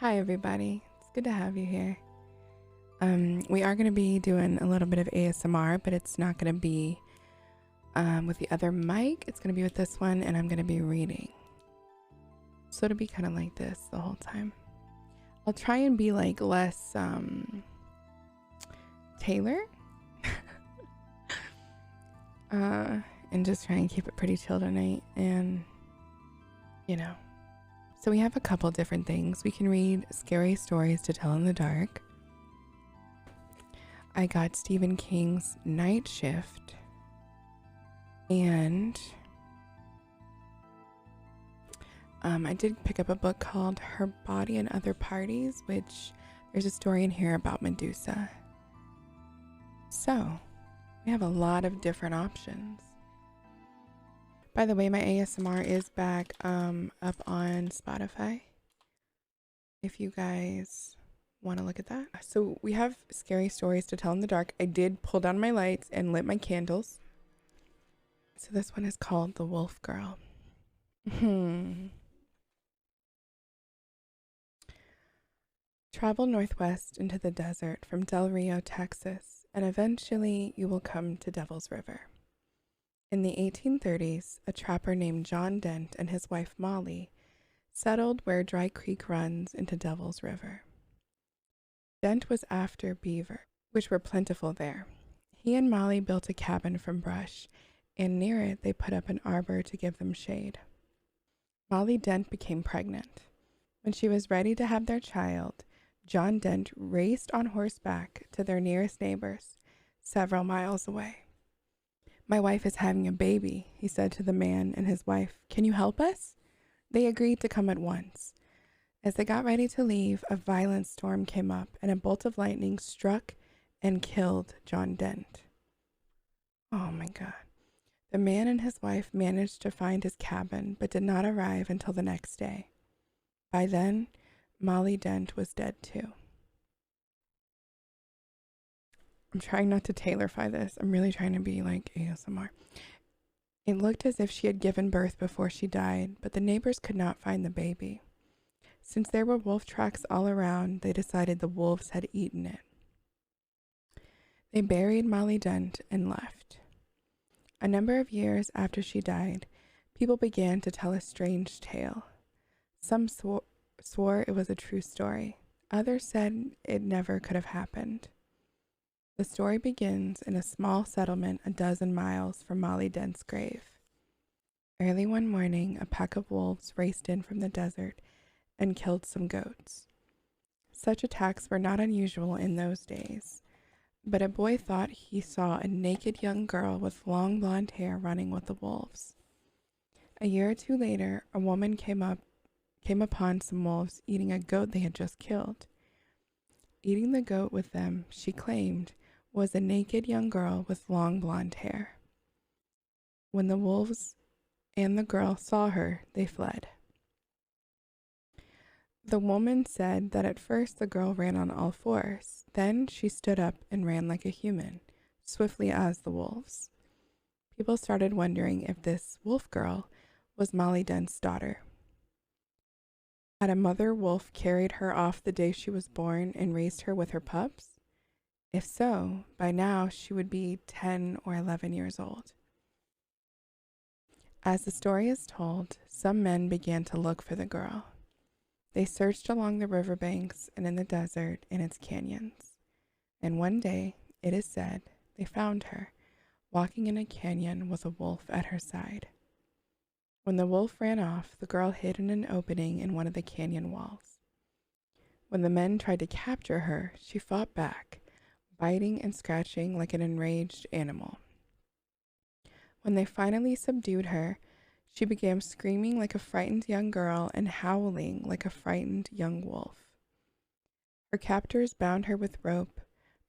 Hi everybody, it's good to have you here. We are going to be doing a little bit of ASMR, but it's not going to be with the other mic. It's going to be with this one, and I'm going to be reading. So it'll be kind of like this the whole time. I'll try and be like less Taylor and just try and keep it pretty chill tonight. And so we have a couple different things. We can read scary stories to tell in the dark. I got Stephen King's Night Shift, and I did pick up a book called Her Body and Other Parties, which there's a story in here about Medusa. So we have a lot of different options. By the way, my ASMR is back up on Spotify, if you guys want to look at that. So we have scary stories to tell in the dark. I did pull down my lights and lit my candles. So this one is called The Wolf Girl. Travel northwest into the desert from Del Rio, Texas, and eventually you will come to Devil's River. In the 1830s, a trapper named John Dent and his wife Molly settled where Dry Creek runs into Devil's River. Dent was after beaver, which were plentiful there. He and Molly built a cabin from brush, and near it they put up an arbor to give them shade. Molly Dent became pregnant. When she was ready to have their child, John Dent raced on horseback to their nearest neighbors, several miles away. "My wife is having a baby," he said to the man and his wife. "Can you help us?" They agreed to come at once. As they got ready to leave, a violent storm came up and a bolt of lightning struck and killed John Dent. Oh my God. The man and his wife managed to find his cabin, but did not arrive until the next day. By then, Molly Dent was dead too. I'm trying not to Taylorify this. I'm really trying to be like ASMR. It looked as if she had given birth before she died, but the neighbors could not find the baby. Since there were wolf tracks all around, they decided the wolves had eaten it. They buried Molly Dent and left. A number of years after she died, people began to tell a strange tale. Some swore it was a true story. Others said it never could have happened. The story begins in a small settlement a dozen miles from Molly Dent's grave. Early one morning, a pack of wolves raced in from the desert and killed some goats. Such attacks were not unusual in those days, but a boy thought he saw a naked young girl with long blonde hair running with the wolves. A year or two later, a woman came upon some wolves eating a goat they had just killed. Eating the goat with them, she claimed, was a naked young girl with long blonde hair. When the wolves and the girl saw her, they fled. The woman said that at first the girl ran on all fours. Then she stood up and ran like a human, swiftly as the wolves. People started wondering if this wolf girl was Molly Dent's daughter. Had a mother wolf carried her off the day she was born and raised her with her pups? If so, by now she would be 10 or 11 years old. As the story is told, some men began to look for the girl. They searched along the riverbanks and in the desert and its canyons. And one day, it is said, they found her, walking in a canyon with a wolf at her side. When the wolf ran off, the girl hid in an opening in one of the canyon walls. When the men tried to capture her, she fought back, biting and scratching like an enraged animal. When they finally subdued her, she began screaming like a frightened young girl and howling like a frightened young wolf. Her captors bound her with rope,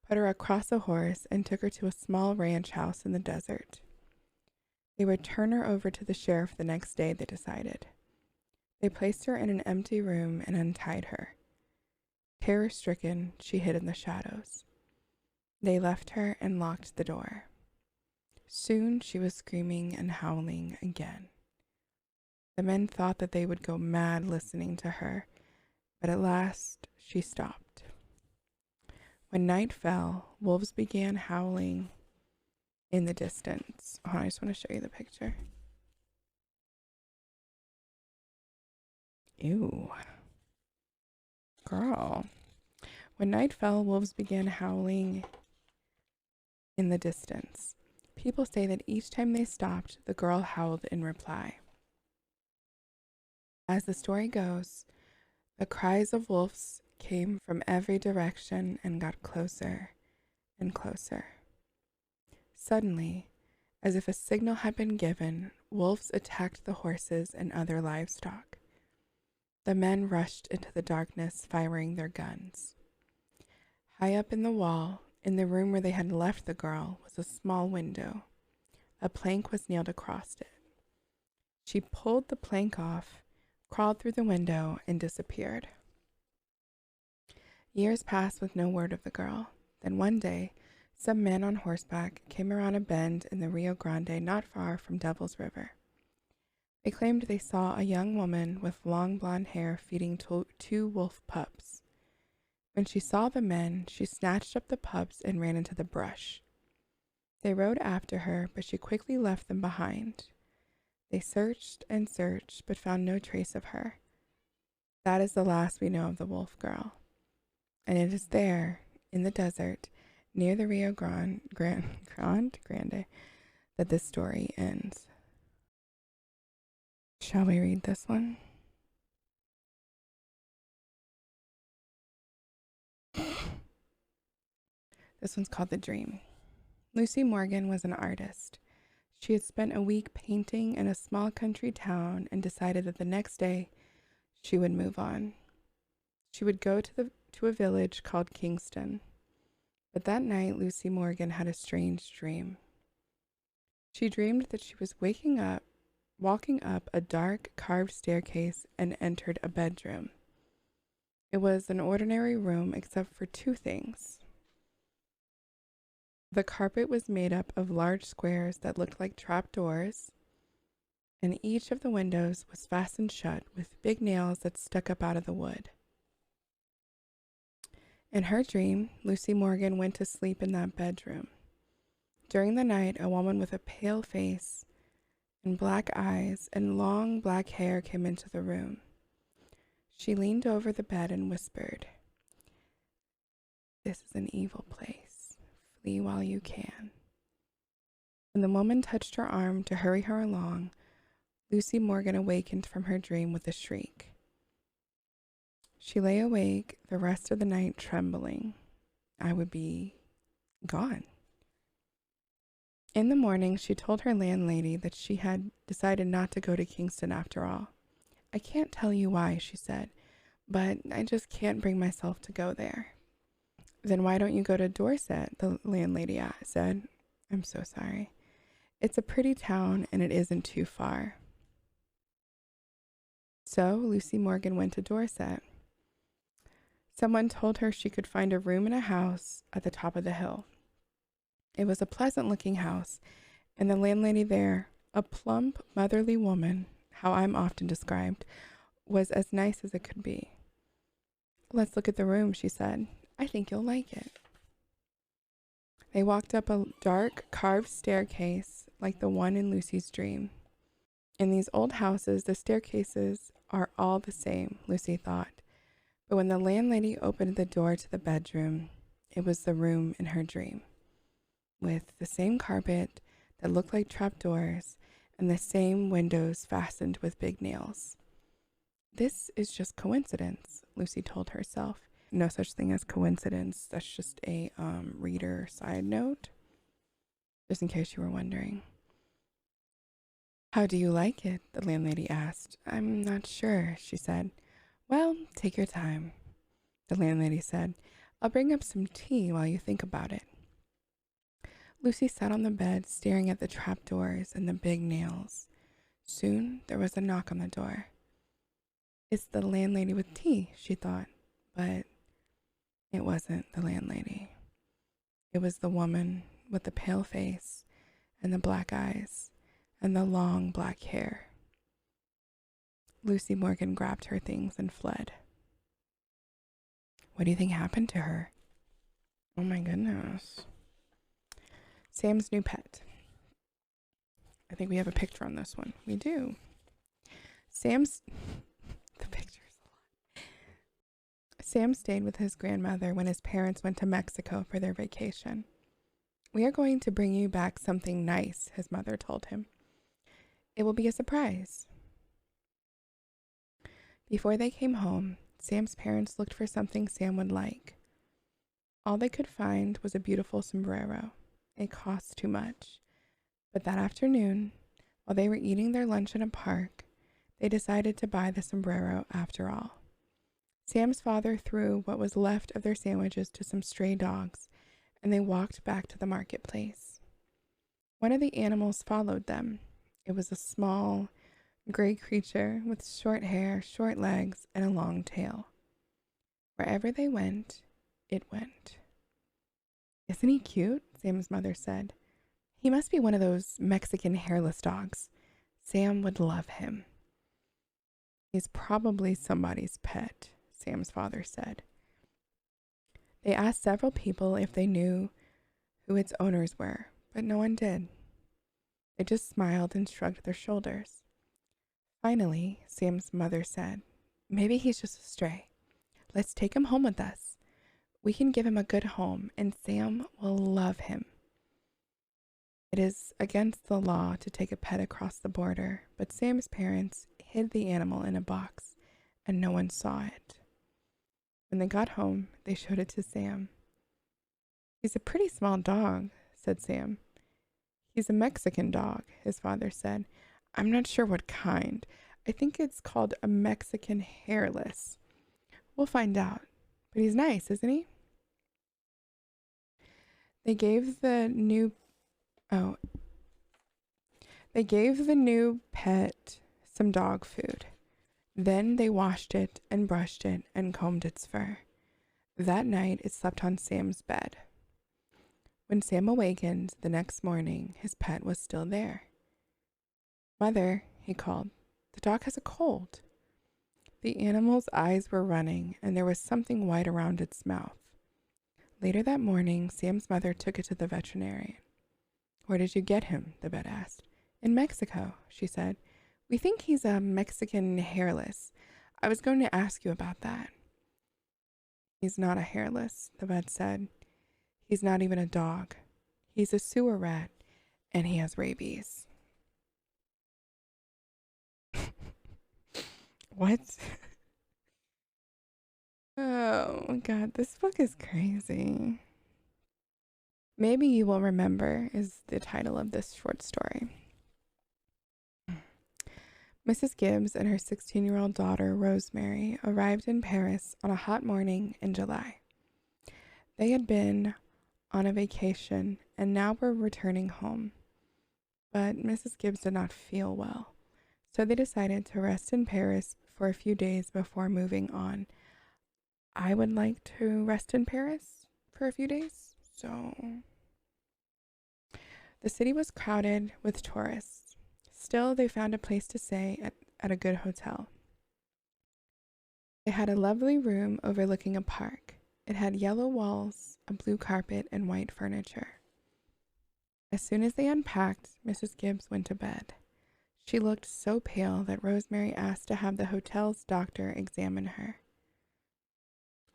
put her across a horse, and took her to a small ranch house in the desert. They would turn her over to the sheriff the next day, they decided. They placed her in an empty room and untied her. Terror-stricken, she hid in the shadows. They left her and locked the door. Soon she was screaming and howling again. The men thought that they would go mad listening to her, but at last she stopped. When night fell, wolves began howling in the distance. Oh, I just want to show you the picture. Ew. Girl. When night fell, wolves began howling in the distance. People say that each time they stopped, the girl howled in reply. As the story goes, the cries of wolves came from every direction and got closer and closer. Suddenly, as if a signal had been given, wolves attacked the horses and other livestock. The men rushed into the darkness, firing their guns. High up in the wall, in the room where they had left the girl, was a small window. A plank was nailed across it. She pulled the plank off, crawled through the window, and disappeared. Years passed with no word of the girl. Then one day, some men on horseback came around a bend in the Rio Grande not far from Devil's River. They claimed they saw a young woman with long blonde hair feeding two wolf pups. When she saw the men, she snatched up the pups and ran into the brush. They rode after her, but she quickly left them behind. They searched and searched, but found no trace of her. That is the last we know of the wolf girl. And it is there, in the desert, near the Rio Grande, that this story ends. Shall we read this one? This one's called The Dream. Lucy Morgan was an artist. She had spent a week painting in a small country town and decided that the next day she would move on. She would go to a village called Kingston. But that night, Lucy Morgan had a strange dream. She dreamed that she was walking up a dark carved staircase and entered a bedroom. It was an ordinary room except for two things. The carpet was made up of large squares that looked like trapdoors, and each of the windows was fastened shut with big nails that stuck up out of the wood. In her dream, Lucy Morgan went to sleep in that bedroom. During the night, a woman with a pale face and black eyes and long black hair came into the room. She leaned over the bed and whispered, "This is an evil place. Flee while you can." When the woman touched her arm to hurry her along, Lucy Morgan awakened from her dream with a shriek. She lay awake the rest of the night trembling. I would be gone. In the morning, she told her landlady that she had decided not to go to Kingston after all. "I can't tell you why," she said, "but I just can't bring myself to go there." "Then why don't you go to Dorset?" the landlady said. "I'm so sorry. It's a pretty town and it isn't too far." So Lucy Morgan went to Dorset. Someone told her she could find a room in a house at the top of the hill. It was a pleasant-looking house, and the landlady there, a plump, motherly woman, how I'm often described, was as nice as it could be. "Let's look at the room," she said. "I think you'll like it." They walked up a dark, carved staircase like the one in Lucy's dream. In these old houses, the staircases are all the same, Lucy thought. But when the landlady opened the door to the bedroom, it was the room in her dream, with the same carpet that looked like trapdoors and the same windows fastened with big nails. "This is just coincidence," Lucy told herself. No such thing as coincidence. That's just a reader side note, just in case you were wondering. "How do you like it?" the landlady asked. "I'm not sure," she said. "Well, take your time," the landlady said. "I'll bring up some tea while you think about it." Lucy sat on the bed, staring at the trapdoors and the big nails. Soon there was a knock on the door. "It's the landlady with tea," she thought, but it wasn't the landlady. It was the woman with the pale face and the black eyes and the long black hair. Lucy Morgan grabbed her things and fled. What do you think happened to her? Oh my goodness. Sam's new pet. I think we have a picture on this one. We do. Sam's... the picture's a lot. Sam stayed with his grandmother when his parents went to Mexico for their vacation. We are going to bring you back something nice, his mother told him. It will be a surprise. Before they came home, Sam's parents looked for something Sam would like. All they could find was a beautiful sombrero. It cost too much. But that afternoon, while they were eating their lunch in a park, they decided to buy the sombrero after all. Sam's father threw what was left of their sandwiches to some stray dogs, and they walked back to the marketplace. One of the animals followed them. It was a small, gray creature with short hair, short legs, and a long tail. Wherever they went, it went. Isn't he cute? Sam's mother said. He must be one of those Mexican hairless dogs. Sam would love him. He's probably somebody's pet, Sam's father said. They asked several people if they knew who its owners were, but no one did. They just smiled and shrugged their shoulders. Finally, Sam's mother said, maybe he's just a stray. Let's take him home with us. We can give him a good home, and Sam will love him. It is against the law to take a pet across the border, but Sam's parents hid the animal in a box, and no one saw it. When they got home, they showed it to Sam. He's a pretty small dog, said Sam. He's a Mexican dog, his father said. I'm not sure what kind. I think it's called a Mexican hairless. We'll find out. But he's nice, isn't he? They gave the new pet some dog food. Then they washed it and brushed it and combed its fur. That night it slept on Sam's bed. When Sam awakened the next morning, his pet was still there. Mother, he called, the dog has a cold. The animal's eyes were running, and there was something white around its mouth. Later that morning, Sam's mother took it to the veterinarian. Where did you get him? The vet asked. In Mexico, she said. We think he's a Mexican hairless. I was going to ask you about that. He's not a hairless, the vet said. He's not even a dog. He's a sewer rat, and he has rabies. What? Oh, God, this book is crazy. Maybe You Will Remember is the title of this short story. Mrs. Gibbs and her 16-year-old daughter, Rosemary, arrived in Paris on a hot morning in July. They had been on a vacation and now were returning home. But Mrs. Gibbs did not feel well, so they decided to rest in Paris for a few days before moving on. I would like to rest in Paris for a few days, so... The city was crowded with tourists. Still, they found a place to stay at a good hotel. They had a lovely room overlooking a park. It had yellow walls, a blue carpet, and white furniture. As soon as they unpacked, Mrs. Gibbs went to bed. She looked so pale that Rosemary asked to have the hotel's doctor examine her.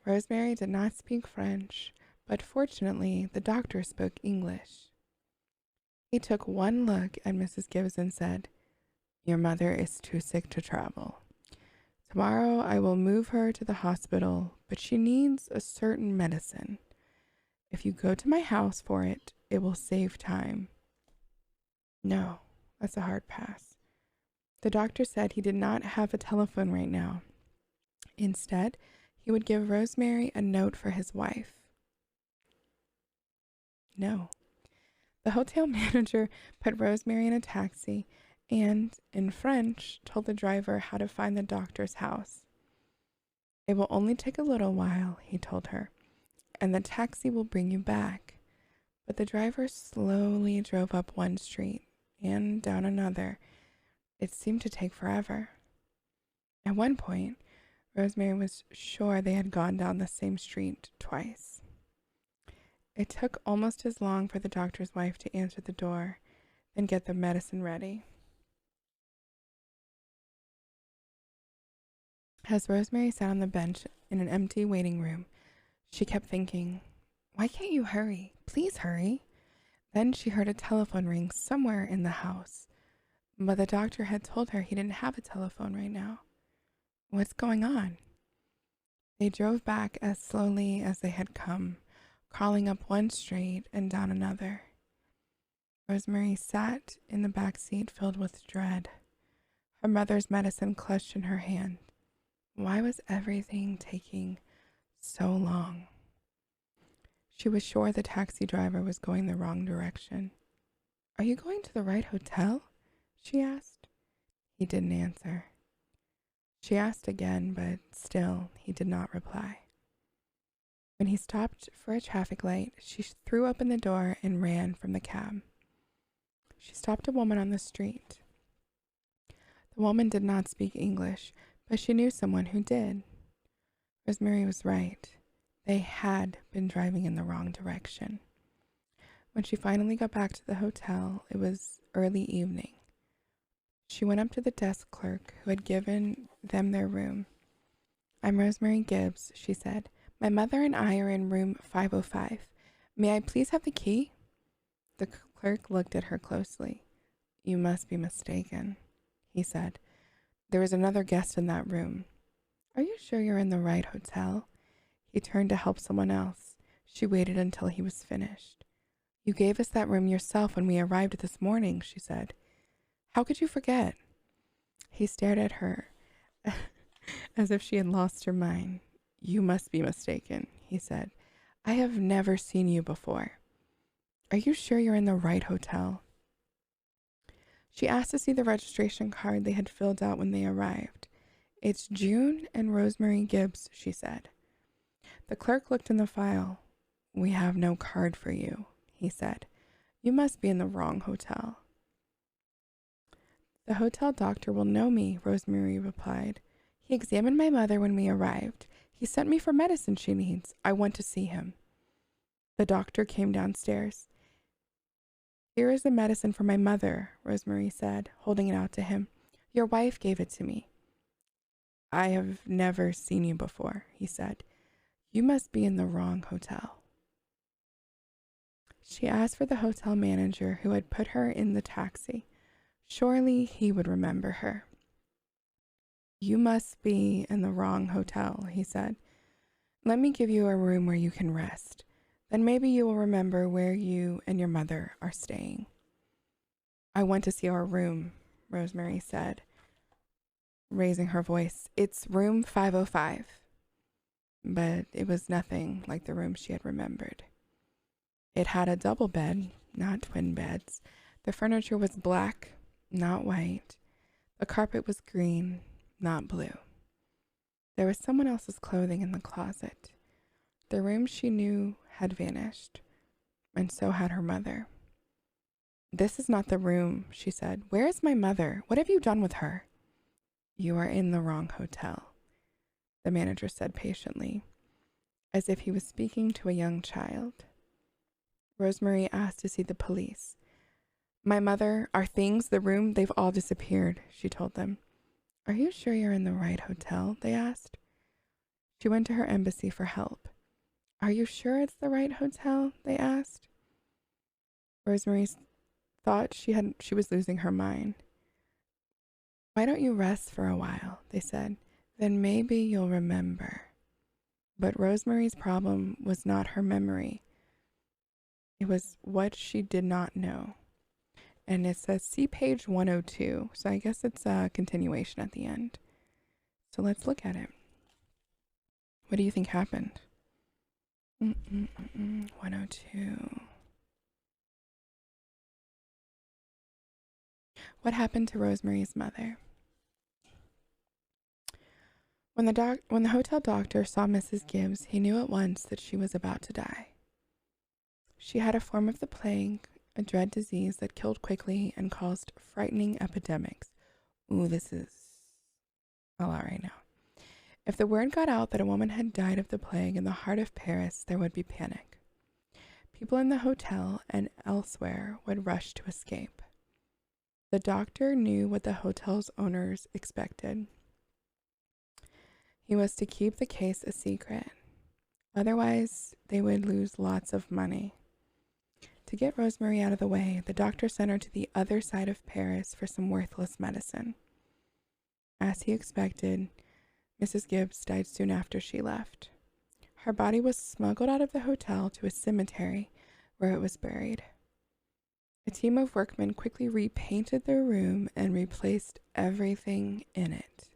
Rosemary did not speak French, but fortunately, the doctor spoke English. He took one look at Mrs. Gibbs and said, Your mother is too sick to travel. Tomorrow I will move her to the hospital, but she needs a certain medicine. If you go to my house for it, it will save time. No, that's a hard pass. The doctor said he did not have a telephone right now. Instead, he would give Rosemary a note for his wife. No. The hotel manager put Rosemary in a taxi and, in French, told the driver how to find the doctor's house. It will only take a little while, he told her, and the taxi will bring you back. But the driver slowly drove up one street and down another. It seemed to take forever. At one point, Rosemary was sure they had gone down the same street twice. It took almost as long for the doctor's wife to answer the door and get the medicine ready. As Rosemary sat on the bench in an empty waiting room, she kept thinking, why can't you hurry? Please hurry. Then she heard a telephone ring somewhere in the house, but the doctor had told her he didn't have a telephone right now. What's going on? They drove back as slowly as they had come, crawling up one street and down another. Rosemary sat in the back seat filled with dread, her mother's medicine clutched in her hand. Why was everything taking so long? She was sure the taxi driver was going the wrong direction. Are you going to the right hotel? She asked. He didn't answer. She asked again, but still he did not reply. When he stopped for a traffic light, she threw open the door and ran from the cab. She stopped a woman on the street. The woman did not speak English, but she knew someone who did. Rosemary was right. They had been driving in the wrong direction. When she finally got back to the hotel, it was early evening. She went up to the desk clerk who had given them their room. I'm Rosemary Gibbs, she said. My mother and I are in room 505. May I please have the key? The clerk looked at her closely. You must be mistaken, he said. There is another guest in that room. Are you sure you're in the right hotel? He turned to help someone else. She waited until he was finished. You gave us that room yourself when we arrived this morning, she said. How could you forget? He stared at her as if she had lost her mind. You must be mistaken, he said. I have never seen you before. Are you sure you're in the right hotel? She asked to see the registration card they had filled out when they arrived. It's June and Rosemary Gibbs, she said. The clerk looked in the file. We have no card for you, he said. You must be in the wrong hotel. The hotel doctor will know me, Rosemary replied. He examined my mother when we arrived. He sent me for medicine she needs. I want to see him. The doctor came downstairs. Here is the medicine for my mother, Rosemary said, holding it out to him. Your wife gave it to me. I have never seen you before, he said. You must be in the wrong hotel. She asked for the hotel manager who had put her in the taxi. Surely he would remember her. You must be in the wrong hotel, he said. Let me give you a room where you can rest. Then maybe you will remember where you and your mother are staying. I want to see our room, Rosemary said, raising her voice. It's room 505. But it was nothing like the room she had remembered. It had a double bed, not twin beds. The furniture was black, not white. The carpet was green, not blue. There was someone else's clothing in the closet. The room she knew had vanished, and so had her mother. This is not the room, she said. Where is my mother? What have you done with her? You are in the wrong hotel, the manager said patiently, as if he was speaking to a young child. Rosemary asked to see the police. My mother, our things, the room, they've all disappeared, she told them. Are you sure you're in the right hotel? They asked. She went to her embassy for help. Are you sure it's the right hotel? They asked. Rosemary thought she was losing her mind. Why don't you rest for a while? They said. Then maybe you'll remember. But Rosemary's problem was not her memory. It was what she did not know. And it says, see page 102. So I guess it's a continuation at the end. So let's look at it. What do you think happened? 102. What happened to Rosemary's mother? When the hotel doctor saw Mrs. Gibbs, he knew at once that she was about to die. She had a form of the plague, a dread disease that killed quickly and caused frightening epidemics. Ooh, this is a lot right now. If the word got out that a woman had died of the plague in the heart of Paris, there would be panic. People in the hotel and elsewhere would rush to escape. The doctor knew what the hotel's owners expected. He was to keep the case a secret. Otherwise, they would lose lots of money. To get Rosemary out of the way, the doctor sent her to the other side of Paris for some worthless medicine. As he expected, Mrs. Gibbs died soon after she left. Her body was smuggled out of the hotel to a cemetery where it was buried. A team of workmen quickly repainted the room and replaced everything in it.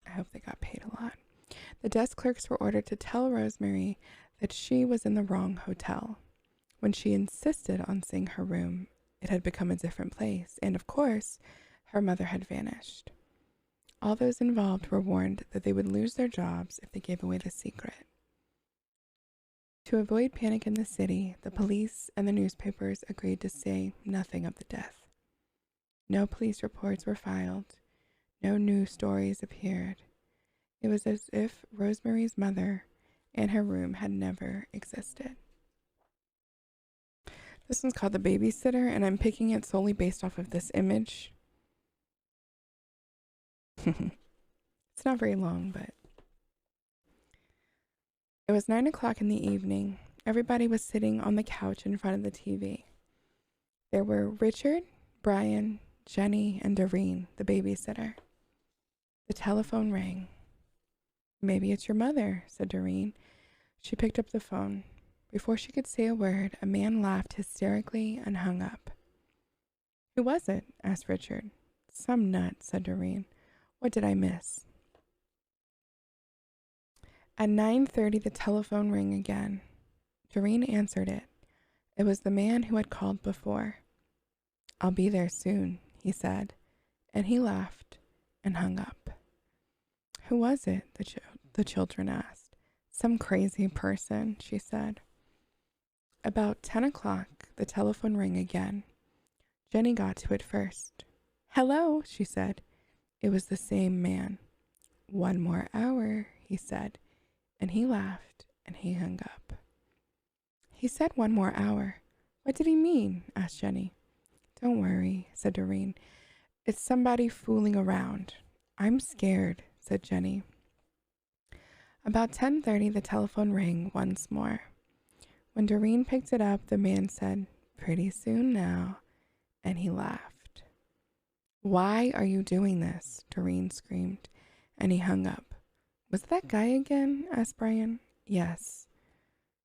I hope they got paid a lot. The desk clerks were ordered to tell Rosemary that she was in the wrong hotel. When she insisted on seeing her room, it had become a different place, and of course, her mother had vanished. All those involved were warned that they would lose their jobs if they gave away the secret. To avoid panic in the city, the police and the newspapers agreed to say nothing of the death. No police reports were filed. No news stories appeared. It was as if Rosemary's mother and her room had never existed. This one's called The Babysitter, and I'm picking it solely based off of this image. It's not very long, but it was 9 o'clock in the evening. Everybody was sitting on the couch in front of the TV. There were Richard, Brian, Jenny, and Doreen, the babysitter. The telephone rang. "Maybe it's your mother," said Doreen. She picked up the phone. Before she could say a word, a man laughed hysterically and hung up. "Who was it?" asked Richard. "Some nut," said Doreen. "What did I miss?" At 9:30, the telephone rang again. Doreen answered it. It was the man who had called before. "I'll be there soon," he said, and he laughed and hung up. "Who was it?" the children asked. "Some crazy person," she said. About 10 o'clock, the telephone rang again. Jenny got to it first. "Hello," she said. It was the same man. "One more hour," he said, and he laughed and he hung up. He said 1 more hour. What did he mean? Asked Jenny. "Don't worry," said Doreen. "It's somebody fooling around." "I'm scared," said Jenny. About 10:30, the telephone rang once more. When Doreen picked it up, the man said, "Pretty soon now," and he laughed. "Why are you doing this?" Doreen screamed, and he hung up. "Was it that guy again?" asked Brian. "Yes,"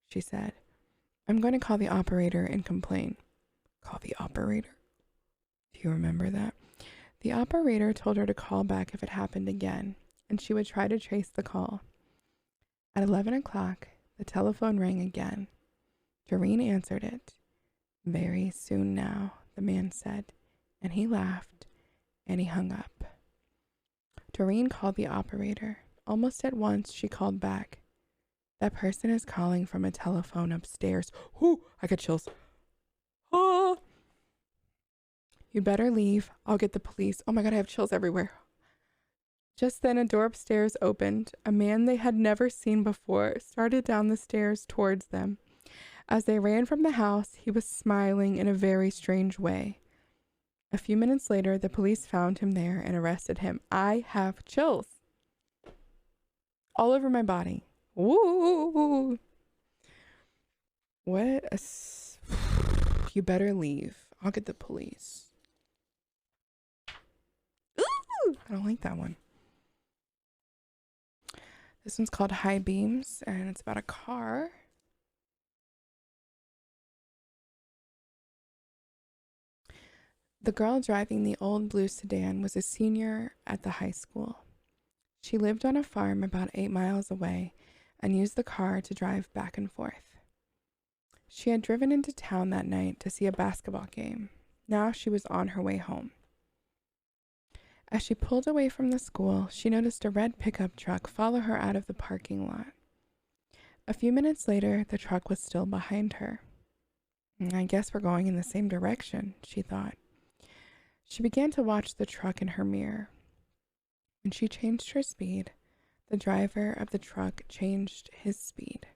she said. "I'm going to call the operator and complain." "Call the operator?" Do you remember that? The operator told her to call back if it happened again, and she would try to trace the call. At 11 o'clock, the telephone rang again. Doreen answered it. "Very soon now," the man said, and he laughed, and he hung up. Doreen called the operator. Almost at once, she called back. "That person is calling from a telephone upstairs." "Whoo, I got chills." "Ah!" "You'd better leave. I'll get the police." Oh my God, I have chills everywhere. Just then, a door upstairs opened. A man they had never seen before started down the stairs towards them. As they ran from the house, he was smiling in a very strange way. A few minutes later, the police found him there and arrested him. I have chills all over my body. Woo! What a... You better leave. I'll get the police. Ooh! I don't like that one. This one's called High Beams, and it's about a car. The girl driving the old blue sedan was a senior at the high school. She lived on a farm about 8 miles away and used the car to drive back and forth. She had driven into town that night to see a basketball game. Now she was on her way home. As she pulled away from the school, she noticed a red pickup truck follow her out of the parking lot. A few minutes later, the truck was still behind her. I guess we're going in the same direction, she thought. She began to watch the truck in her mirror. When she changed her speed, the driver of the truck changed his speed.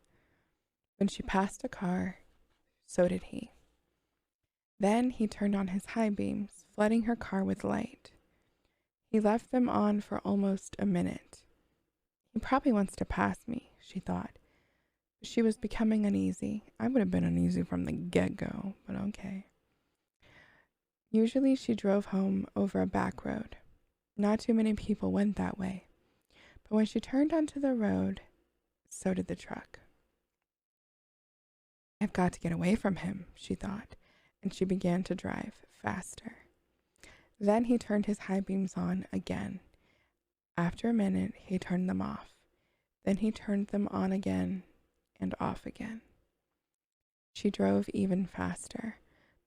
When she passed a car, so did he. Then he turned on his high beams, flooding her car with light. He left them on for almost a minute. He probably wants to pass me, she thought. But she was becoming uneasy. I would have been uneasy from the get-go, but okay. Usually she drove home over a back road. Not too many people went that way. But when she turned onto the road, so did the truck. I've got to get away from him, she thought, and she began to drive faster. Then he turned his high beams on again. After a minute, he turned them off. Then he turned them on again and off again. She drove even faster,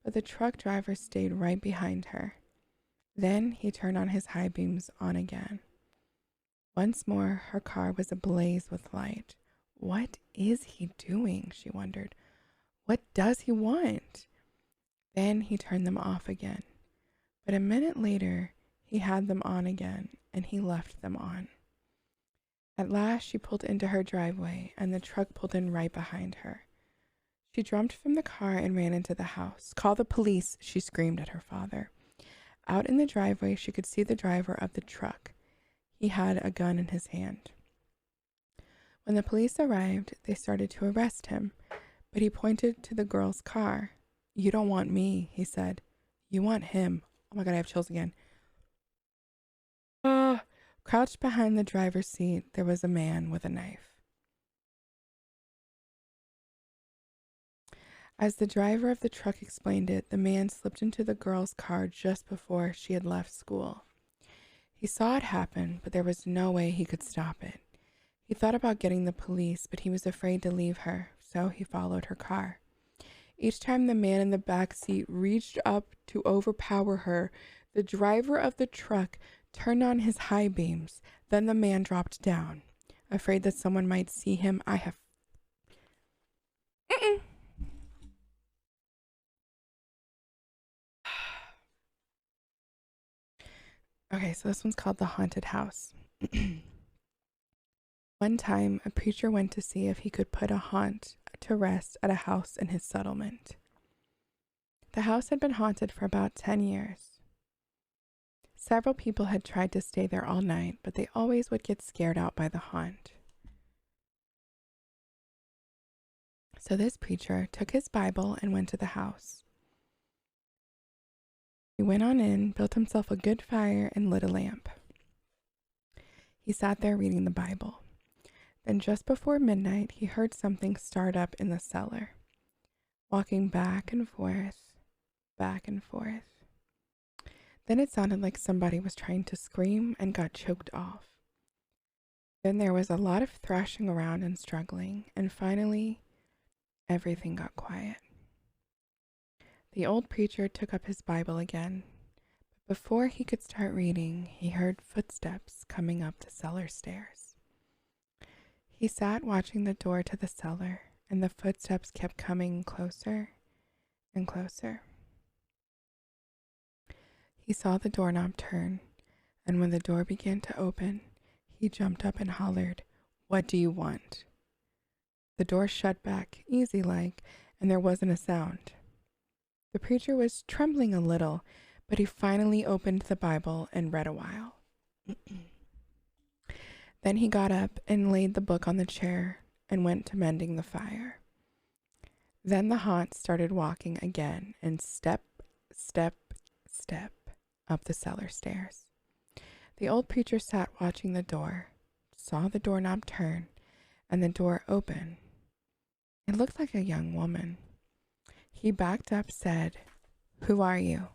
but the truck driver stayed right behind her. Then he turned on his high beams on again. Once more, her car was ablaze with light. What is he doing? She wondered. What does he want? Then he turned them off again. But a minute later, he had them on again, and he left them on. At last, she pulled into her driveway, and the truck pulled in right behind her. She jumped from the car and ran into the house. Call the police, she screamed at her father. Out in the driveway, she could see the driver of the truck. He had a gun in his hand. When the police arrived, they started to arrest him, but he pointed to the girl's car. You don't want me, he said. You want him. Oh my God, I have chills again. Crouched behind the driver's seat, there was a man with a knife. As the driver of the truck explained it, the man slipped into the girl's car just before she had left school. He saw it happen, but there was no way he could stop it. He thought about getting the police, but he was afraid to leave her, so he followed her car. Each time the man in the back seat reached up to overpower her, the driver of the truck turned on his high beams. Then the man dropped down. Afraid that someone might see him, Okay, so this one's called The Haunted House. One time, a preacher went to see if he could put a haunt to rest at a house in his settlement. The house had been haunted for about 10 years. Several people had tried to stay there all night, but they always would get scared out by the haunt. So this preacher took his Bible and went to the house. He went on in, built himself a good fire, and lit a lamp. He sat there reading the Bible. Then just before midnight, he heard something start up in the cellar, walking back and forth, back and forth. Then it sounded like somebody was trying to scream and got choked off. Then there was a lot of thrashing around and struggling, and finally, everything got quiet. The old preacher took up his Bible again, but before he could start reading, he heard footsteps coming up the cellar stairs. He sat watching the door to the cellar, and the footsteps kept coming closer and closer. He saw the doorknob turn, and when the door began to open, he jumped up and hollered, "What do you want?" The door shut back, easy-like, and there wasn't a sound. The preacher was trembling a little, but he finally opened the Bible and read a while. Then he got up and laid the book on the chair and went to mending the fire. Then the haunt started walking again, and step, step, step up the cellar stairs. The old preacher sat watching the door, saw the doorknob turn, and the door open. It looked like a young woman. He backed up, said, "Who are you?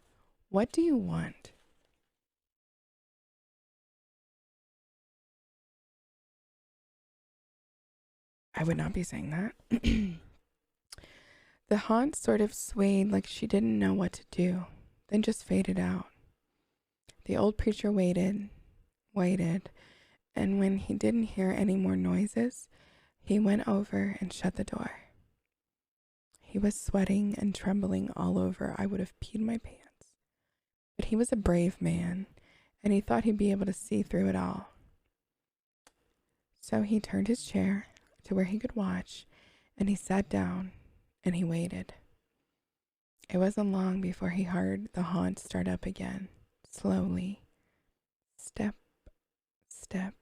What do you want?" I would not be saying that. The haunt sort of swayed like she didn't know what to do, then just faded out. The old preacher waited, and when he didn't hear any more noises, he went over and shut the door. He was sweating and trembling all over. I would have peed my pants. But he was a brave man, and he thought he'd be able to see through it all. So he turned his chair to where he could watch, and he sat down and he waited. It wasn't long before he heard the haunt start up again, slowly. Step, step,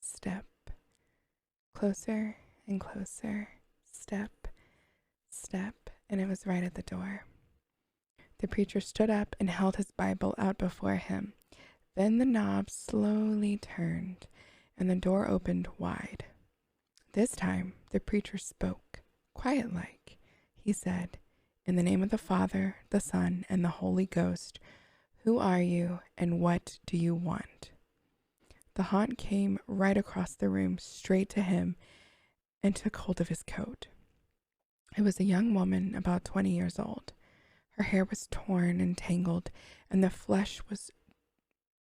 step. Closer and closer. Step, step. And it was right at the door. The preacher stood up and held his Bible out before him. Then the knob slowly turned, and the door opened wide. This time, the preacher spoke, quiet-like. He said, "In the name of the Father, the Son, and the Holy Ghost, who are you, and what do you want?" The haunt came right across the room, straight to him, and took hold of his coat. It was a young woman, about 20 years old. Her hair was torn and tangled, and the flesh was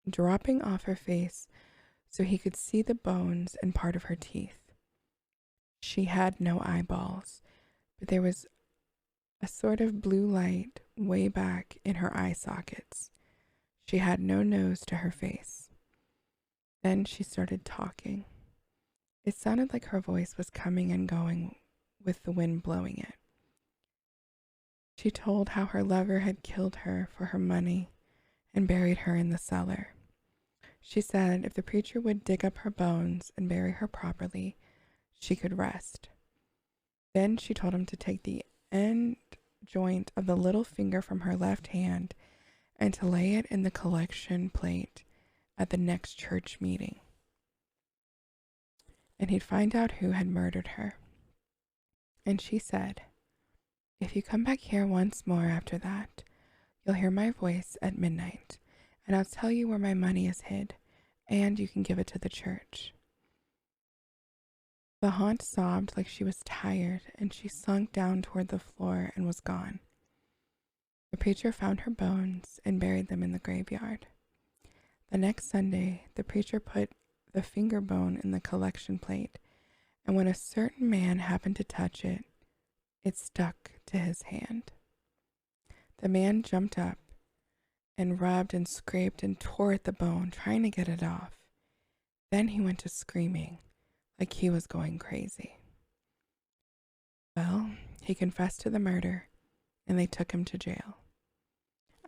dropping off her face so he could see the bones and part of her teeth. She had no eyeballs, but there was a sort of blue light way back in her eye sockets. She had no nose to her face. Then she started talking. It sounded like her voice was coming and going with the wind blowing it. She told how her lover had killed her for her money and buried her in the cellar. She said if the preacher would dig up her bones and bury her properly, she could rest. Then she told him to take the end joint of the little finger from her left hand and to lay it in the collection plate at the next church meeting. And he'd find out who had murdered her. And she said, "If you come back here once more after that, you'll hear my voice at midnight, and I'll tell you where my money is hid, and you can give it to the church." The haunt sobbed like she was tired, and she sunk down toward the floor and was gone. The preacher found her bones and buried them in the graveyard. The next Sunday, the preacher put the finger bone in the collection plate, and when a certain man happened to touch it, it stuck to his hand. The man jumped up and rubbed and scraped and tore at the bone, trying to get it off. Then he went to screaming like he was going crazy. Well, he confessed to the murder, and they took him to jail.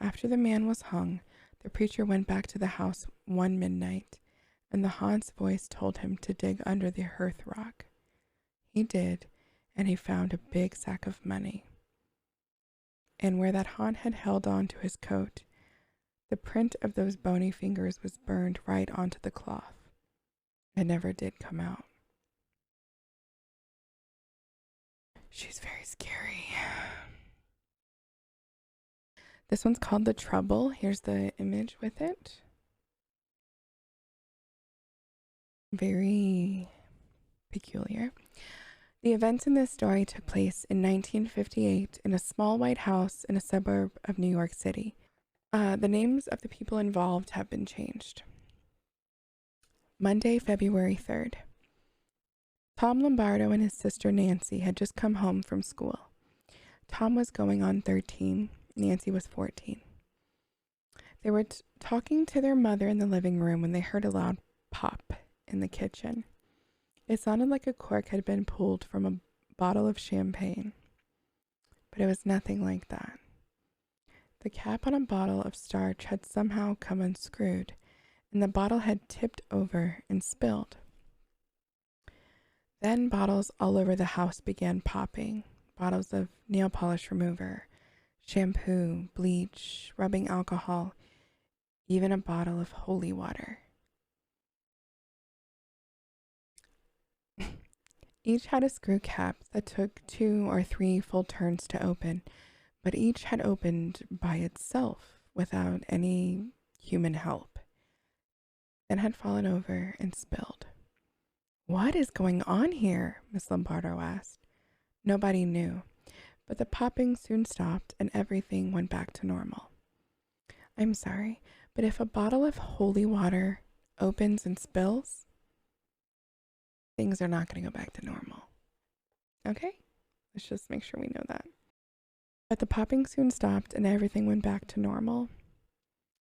After the man was hung, the preacher went back to the house one midnight, and the haunt's voice told him to dig under the hearth rug. He did, and he found a big sack of money. And where that haunt had held on to his coat, the print of those bony fingers was burned right onto the cloth. It never did come out. She's very scary. This one's called The Trouble. Here's the image with it. Very peculiar. The events in this story took place in 1958 in a small white house in a suburb of New York City. The names of the people involved have been changed. Monday, February 3rd. Tom Lombardo and his sister Nancy had just come home from school. Tom was going on 13, Nancy was 14. They were talking to their mother in the living room when they heard a loud pop in the kitchen. It sounded like a cork had been pulled from a bottle of champagne, but it was nothing like that. The cap on a bottle of starch had somehow come unscrewed, and the bottle had tipped over and spilled. Then bottles all over the house began popping. Bottles of nail polish remover, shampoo, bleach, rubbing alcohol, even a bottle of holy water. Each had a screw cap that took 2 or 3 full turns to open, but each had opened by itself without any human help, then had fallen over and spilled. "What is going on here?" Miss Lombardo asked. Nobody knew, but the popping soon stopped and everything went back to normal. "I'm sorry, but if a bottle of holy water opens and spills, things are not going to go back to normal. Okay? Let's just make sure we know that." But the popping soon stopped and everything went back to normal.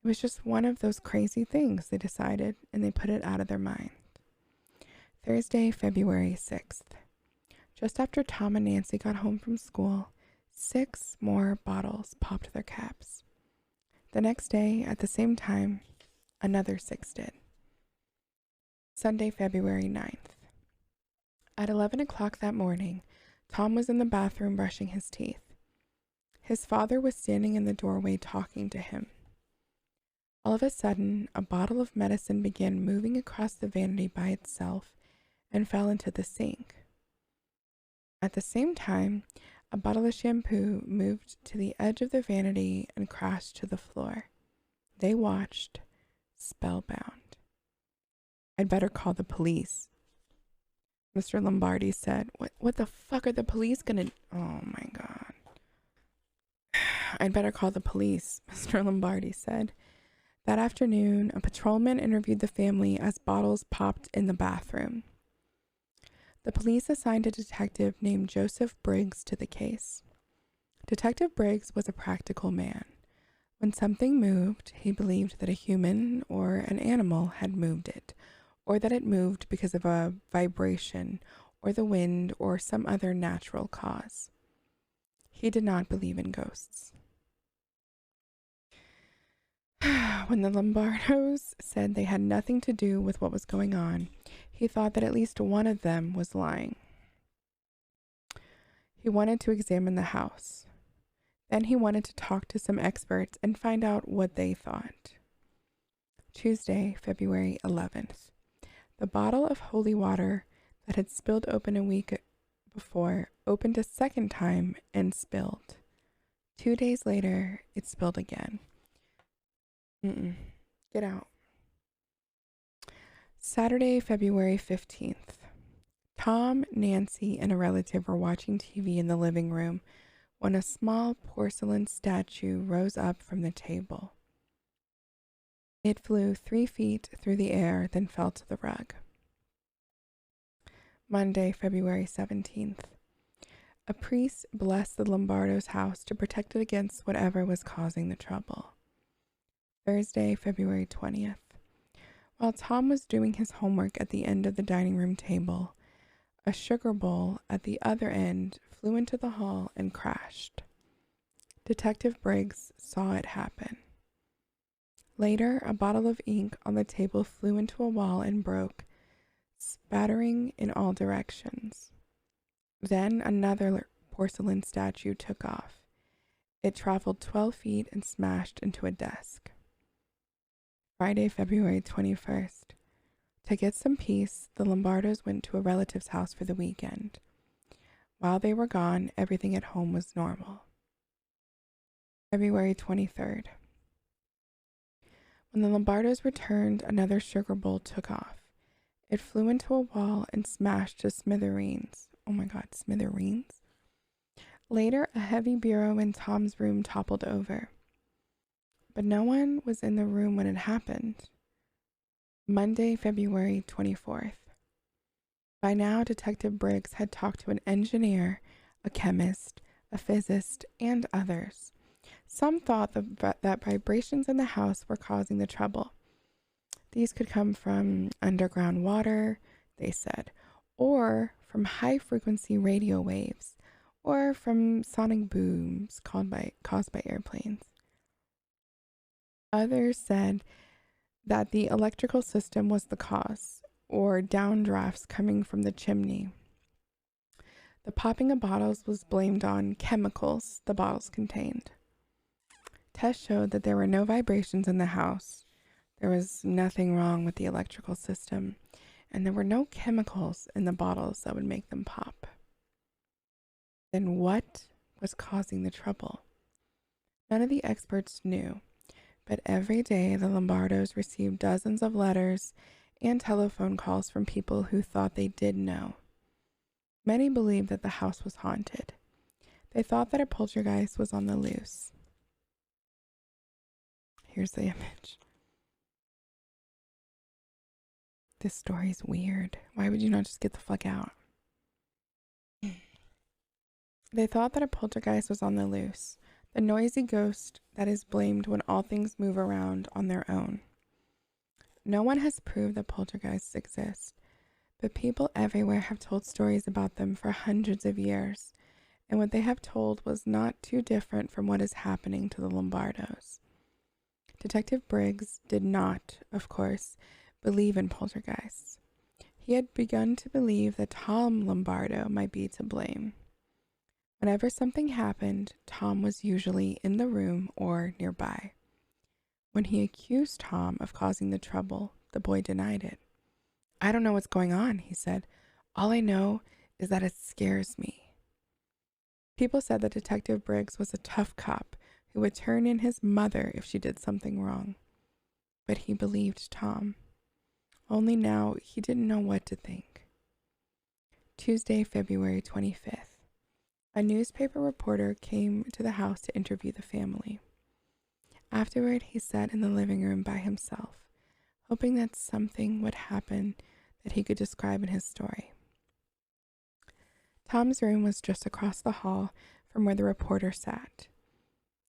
It was just one of those crazy things, they decided, and they put it out of their mind. Thursday, February 6th. Just after Tom and Nancy got home from school, 6 more bottles popped their caps. The next day, at the same time, another 6 did. Sunday, February 9th. At 11 o'clock that morning, Tom was in the bathroom brushing his teeth. His father was standing in the doorway talking to him. All of a sudden, a bottle of medicine began moving across the vanity by itself and fell into the sink. At the same time, a bottle of shampoo moved to the edge of the vanity and crashed to the floor. They watched, spellbound. "I'd better call the police," Mr. Lombardi said. What the fuck are the police gonna... Oh my god. "I'd better call the police," Mr. Lombardi said. That afternoon, a patrolman interviewed the family as bottles popped in the bathroom. The police assigned a detective named Joseph Briggs to the case. Detective Briggs was a practical man. When something moved, he believed that a human or an animal had moved it, or that it moved because of a vibration, or the wind, or some other natural cause. He did not believe in ghosts. When the Lombardos said they had nothing to do with what was going on, he thought that at least one of them was lying. He wanted to examine the house. Then he wanted to talk to some experts and find out what they thought. Tuesday, February 11th. The bottle of holy water that had spilled open a week before opened a second time and spilled. 2 days later, it spilled again. Get out. Saturday, February 15th. Tom, Nancy, and a relative were watching TV in the living room when a small porcelain statue rose up from the table. It flew 3 feet through the air, then fell to the rug. Monday, February 17th. A priest blessed the Lombardo's house to protect it against whatever was causing the trouble. Thursday, February 20th. While Tom was doing his homework at the end of the dining room table, a sugar bowl at the other end flew into the hall and crashed. Detective Briggs saw it happen. Later, a bottle of ink on the table flew into a wall and broke, spattering in all directions. Then another porcelain statue took off. It traveled 12 feet and smashed into a desk. Friday, February 21st. To get some peace, the Lombardos went to a relative's house for the weekend. While they were gone, everything at home was normal. February 23rd. When the Lombardos returned, another sugar bowl took off. It flew into a wall and smashed to smithereens. Oh my god, smithereens? Later, a heavy bureau in Tom's room toppled over. But no one was in the room when it happened. Monday, February 24th. By now, Detective Briggs had talked to an engineer, a chemist, a physicist, and others. Some thought that vibrations in the house were causing the trouble. These could come from underground water, they said, or from high-frequency radio waves, or from sonic booms caused by airplanes. Others said that the electrical system was the cause, or downdrafts coming from the chimney. The popping of bottles was blamed on chemicals the bottles contained. Tests showed that there were no vibrations in the house. There was nothing wrong with the electrical system, and there were no chemicals in the bottles that would make them pop. Then what was causing the trouble? None of the experts knew. But every day, the Lombardos received dozens of letters and telephone calls from people who thought they did know. Many believed that the house was haunted. They thought that a poltergeist was on the loose. Here's the image. This story's weird. Why would you not just get the fuck out? They thought that a poltergeist was on the loose. the noisy ghost that is blamed when all things move around on their own. No one has proved that poltergeists exist, but people everywhere have told stories about them for hundreds of years, and what they have told was not too different from what is happening to the Lombardos. Detective Briggs did not, of course, believe in poltergeists. He had begun to believe that Tom Lombardo might be to blame. Whenever something happened, Tom was usually in the room or nearby. When he accused Tom of causing the trouble, the boy denied it. "I don't know what's going on," he said. "All I know is that it scares me." People said that Detective Briggs was a tough cop who would turn in his mother if she did something wrong. But he believed Tom. Only now he didn't know what to think. Tuesday, February 25th. A newspaper reporter came to the house to interview the family. Afterward, he sat in the living room by himself, hoping that something would happen that he could describe in his story. Tom's room was just across the hall from where the reporter sat.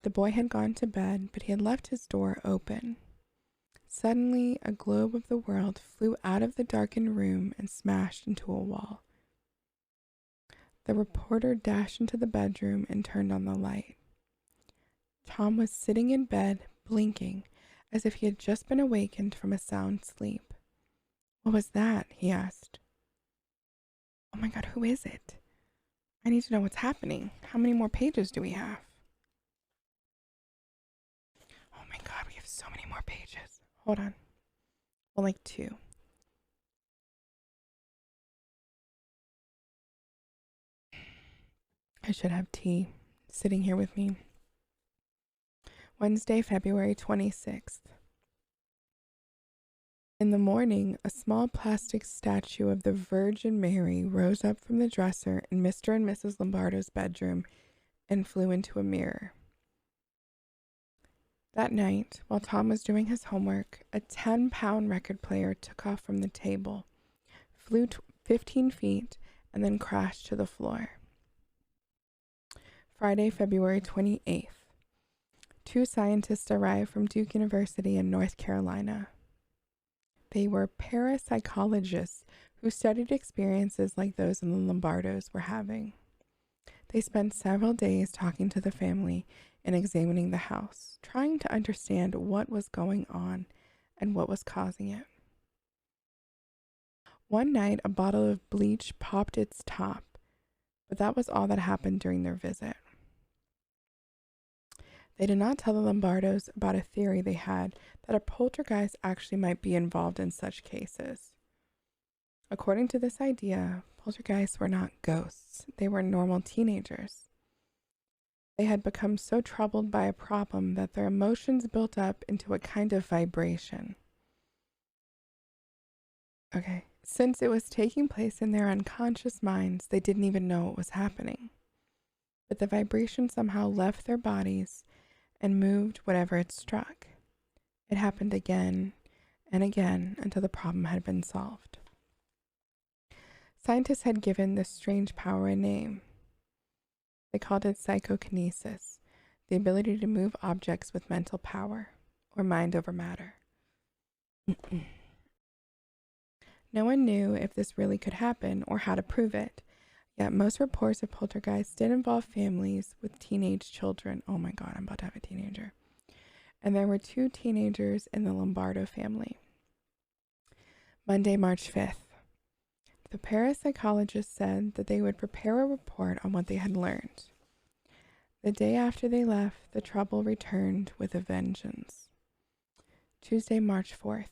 The boy had gone to bed, but he had left his door open. Suddenly, a globe of the world flew out of the darkened room and smashed into a wall. The reporter dashed into the bedroom and turned on the light. Tom was sitting in bed, blinking, as if he had just been awakened from a sound sleep. "What was that?" he asked. "Oh my God, who is it? I need to know what's happening. How many more pages do we have?" "Oh my God, we have so many more pages. Hold on. Well, like 2. I should have tea sitting here with me. Wednesday, February 26th. In the morning, a small plastic statue of the Virgin Mary rose up from the dresser in Mr. and Mrs. Lombardo's bedroom and flew into a mirror. That night, while Tom was doing his homework, a 10-pound record player took off from the table, flew 15 feet, and then crashed to the floor. Friday, February 28th. 2 scientists arrived from Duke University in North Carolina. They were parapsychologists who studied experiences like those in the Lombardos were having. They spent several days talking to the family and examining the house, trying to understand what was going on and what was causing it. One night, a bottle of bleach popped its top, but that was all that happened during their visit. They did not tell the Lombardos about a theory they had that a poltergeist actually might be involved in such cases. According to this idea, poltergeists were not ghosts. They were normal teenagers. They had become so troubled by a problem that their emotions built up into a kind of vibration. Okay, since it was taking place in their unconscious minds, they didn't even know what was happening. But the vibration somehow left their bodies and moved whatever it struck. It happened again and again until the problem had been solved. Scientists had given this strange power a name. They called it psychokinesis, the ability to move objects with mental power, or mind over matter. No one knew if this really could happen or how to prove it, yet most reports of poltergeists did involve families with teenage children. Oh my God, I'm about to have a teenager. And there were 2 teenagers in the Lombardo family. Monday, March 5th. The parapsychologists said that they would prepare a report on what they had learned. The day after they left, the trouble returned with a vengeance. Tuesday, March 4th.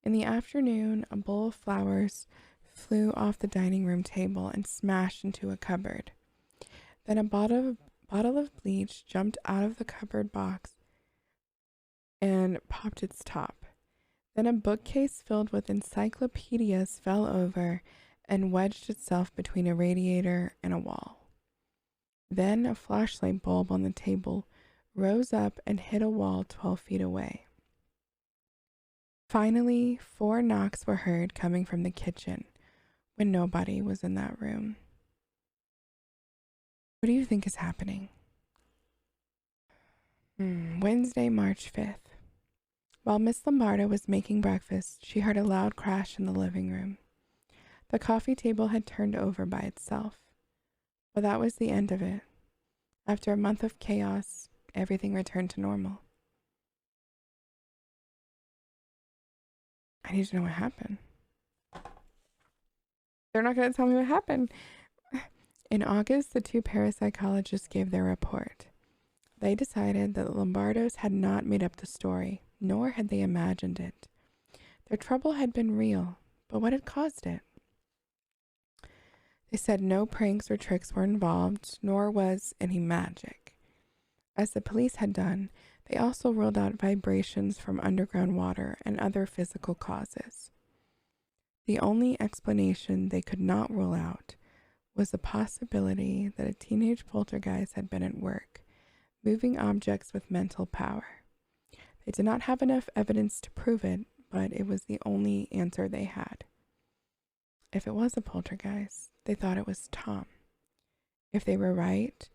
In the afternoon, a bowl of flowers flew off the dining room table and smashed into a cupboard. Then a bottle of bleach jumped out of the cupboard box and popped its top. Then a bookcase filled with encyclopedias fell over and wedged itself between a radiator and a wall. Then a flashlight bulb on the table rose up and hit a wall 12 feet away. Finally, 4 knocks were heard coming from the kitchen when nobody was in that room. What do you think is happening? Wednesday, March 5th. While Miss Lombardo was making breakfast, she heard a loud crash in the living room. The coffee table had turned over by itself. But that was the end of it. After a month of chaos, everything returned to normal. I need to know what happened. They're not going to tell me what happened. In August, the two parapsychologists gave their report. They decided that the Lombardos had not made up the story, nor had they imagined it. Their trouble had been real, but what had caused it? They said no pranks or tricks were involved, nor was any magic. As the police had done, they also ruled out vibrations from underground water and other physical causes. The only explanation they could not rule out was the possibility that a teenage poltergeist had been at work, moving objects with mental power. They did not have enough evidence to prove it, but it was the only answer they had. If it was a poltergeist, they thought it was Tom. If they were right,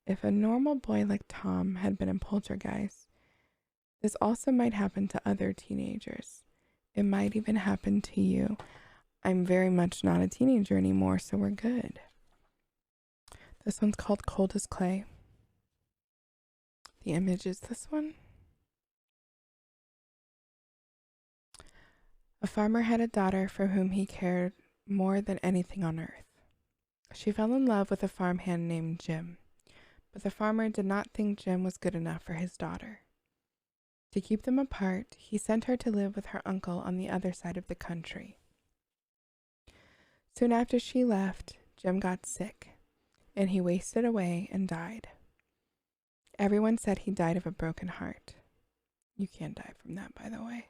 if a normal boy like Tom had been a poltergeist, this also might happen to other teenagers. It might even happen to you. I'm very much not a teenager anymore, so we're good. This one's called Cold as Clay. The image is this one. A farmer had a daughter for whom he cared more than anything on earth. She fell in love with a farmhand named Jim, but the farmer did not think Jim was good enough for his daughter. To keep them apart, he sent her to live with her uncle on the other side of the country. Soon after she left, Jim got sick, and he wasted away and died. Everyone said he died of a broken heart. You can't die from that, by the way.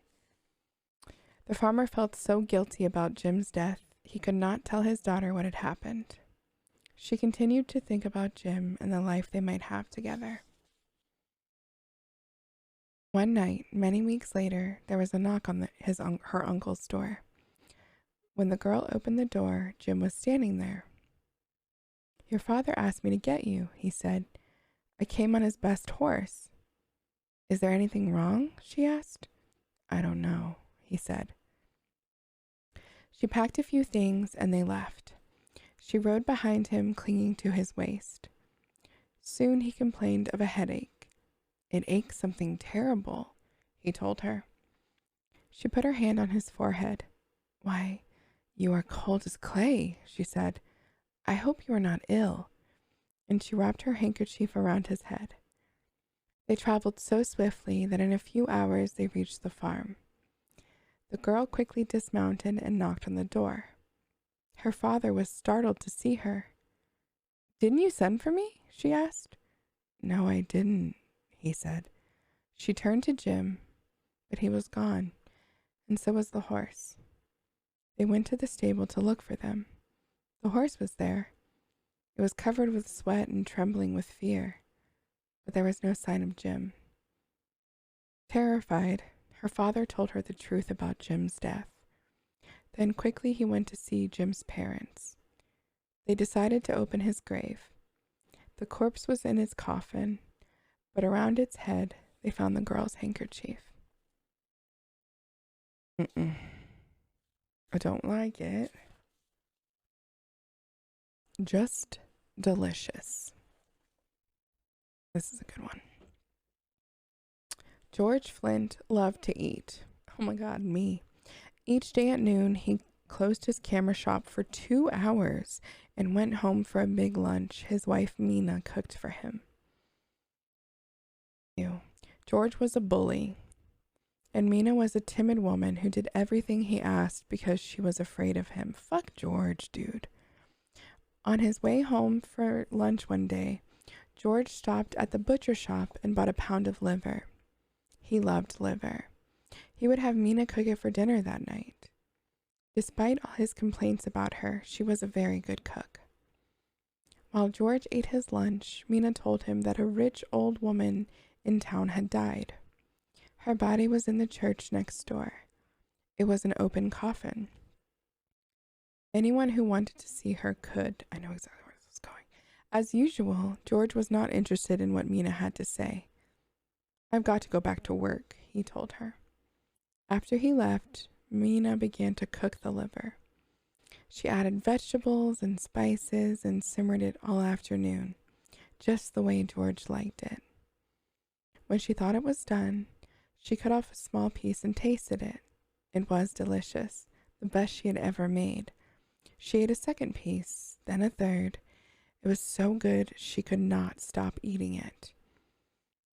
The farmer felt so guilty about Jim's death, he could not tell his daughter what had happened. She continued to think about Jim and the life they might have together. One night, many weeks later, there was a knock on her uncle's door. When the girl opened the door, Jim was standing there. "Your father asked me to get you," he said. "I came on his best horse." "Is there anything wrong?" she asked. "I don't know," he said. She packed a few things and they left. She rode behind him, clinging to his waist. Soon he complained of a headache. "It aches something terrible," he told her. She put her hand on his forehead. "Why, you are cold as clay," she said. "I hope you are not ill." And she wrapped her handkerchief around his head. They traveled so swiftly that in a few hours they reached the farm. The girl quickly dismounted and knocked on the door. Her father was startled to see her. "Didn't you send for me?" she asked. "No, I didn't," he said. She turned to Jim, but he was gone, and so was the horse. They went to the stable to look for them. The horse was there. It was covered with sweat and trembling with fear, but there was no sign of Jim. Terrified, her father told her the truth about Jim's death. Then quickly he went to see Jim's parents. They decided to open his grave. The corpse was in its coffin, but around its head they found the girl's handkerchief. I don't like it. Just delicious. This is a good one. George Flint loved to eat. Oh my God, me. Each day at noon, he closed his camera shop for 2 hours and went home for a big lunch his wife Mina cooked for him. George was a bully, and Mina was a timid woman who did everything he asked because she was afraid of him. Fuck George, dude. On his way home for lunch one day, George stopped at the butcher shop and bought a pound of liver. He loved liver. He would have Mina cook it for dinner that night. Despite all his complaints about her, she was a very good cook. While George ate his lunch, Mina told him that a rich old woman in town had died. Her body was in the church next door. It was an open coffin. Anyone who wanted to see her could. I know exactly where this is going. As usual, George was not interested in what Mina had to say. I've got to go back to work, he told her. After he left, Mina began to cook the liver. She added vegetables and spices and simmered it all afternoon, just the way George liked it. When she thought it was done, she cut off a small piece and tasted it. It was delicious, the best she had ever made. She ate a second piece, then a third. It was so good she could not stop eating it.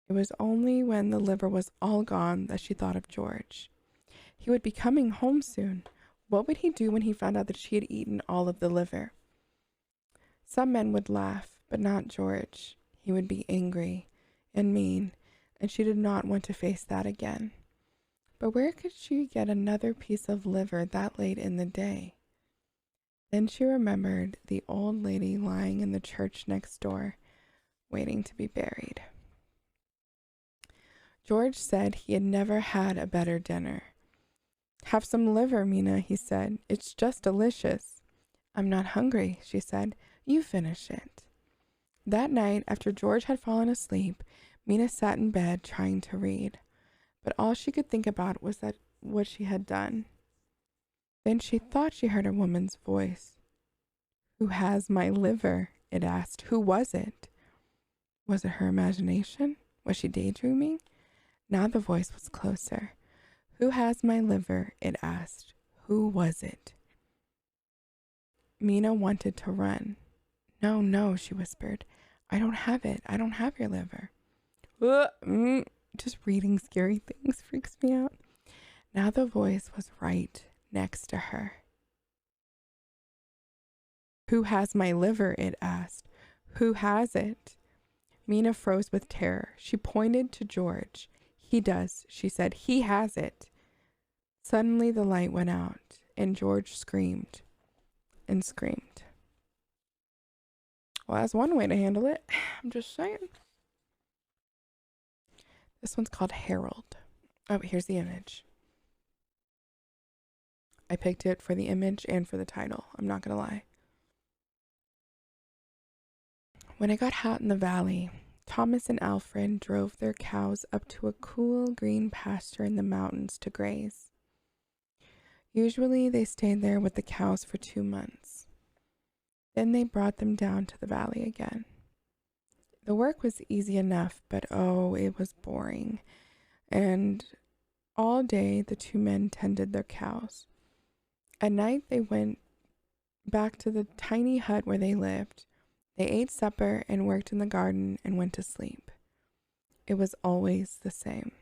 It was only when the liver was all gone that she thought of George. He would be coming home soon. What would he do when he found out that she had eaten all of the liver? Some men would laugh, but not George. He would be angry and mean, and she did not want to face that again. But where could she get another piece of liver that late in the day? Then she remembered the old lady lying in the church next door, waiting to be buried. George said he had never had a better dinner. Have some liver, Mina, he said. It's just delicious. I'm not hungry, she said. You finish it. That night, after George had fallen asleep, Mina sat in bed trying to read. But all she could think about was what she had done. Then she thought she heard a woman's voice. Who has my liver? It asked. Who was it? Was it her imagination? Was she daydreaming? Now the voice was closer. Who has my liver? It asked. Who was it? Mina wanted to run. No, no, she whispered. I don't have it. I don't have your liver. Just reading scary things freaks me out. Now the voice was right next to her. Who has my liver? It asked. Who has it? Mina froze with terror. She pointed to George. He does, she said. He has it. Suddenly the light went out, and George screamed and screamed. Well, that's one way to handle it. I'm just saying. This one's called Harold. Oh, here's the image. I picked it for the image and for the title. I'm not going to lie. When it got hot in the valley, Thomas and Alfred drove their cows up to a cool green pasture in the mountains to graze. Usually they stayed there with the cows for 2 months. Then they brought them down to the valley again. The work was easy enough, but oh, it was boring. And all day the 2 men tended their cows. At night they went back to the tiny hut where they lived. They ate supper and worked in the garden and went to sleep. It was always the same.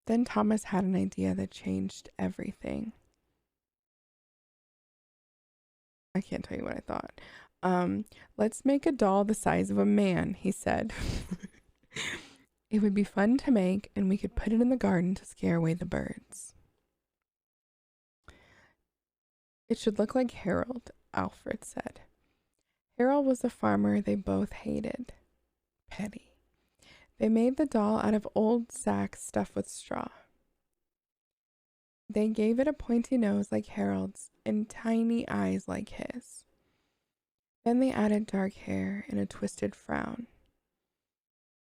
Then Thomas had an idea that changed everything. I can't tell you what I thought. Let's make a doll the size of a man, he said. It would be fun to make, and we could put it in the garden to scare away the birds. It should look like Harold, Alfred said. Harold was the farmer they both hated. Petty. They made the doll out of old sacks stuffed with straw. They gave it a pointy nose like Harold's and tiny eyes like his. Then they added dark hair and a twisted frown.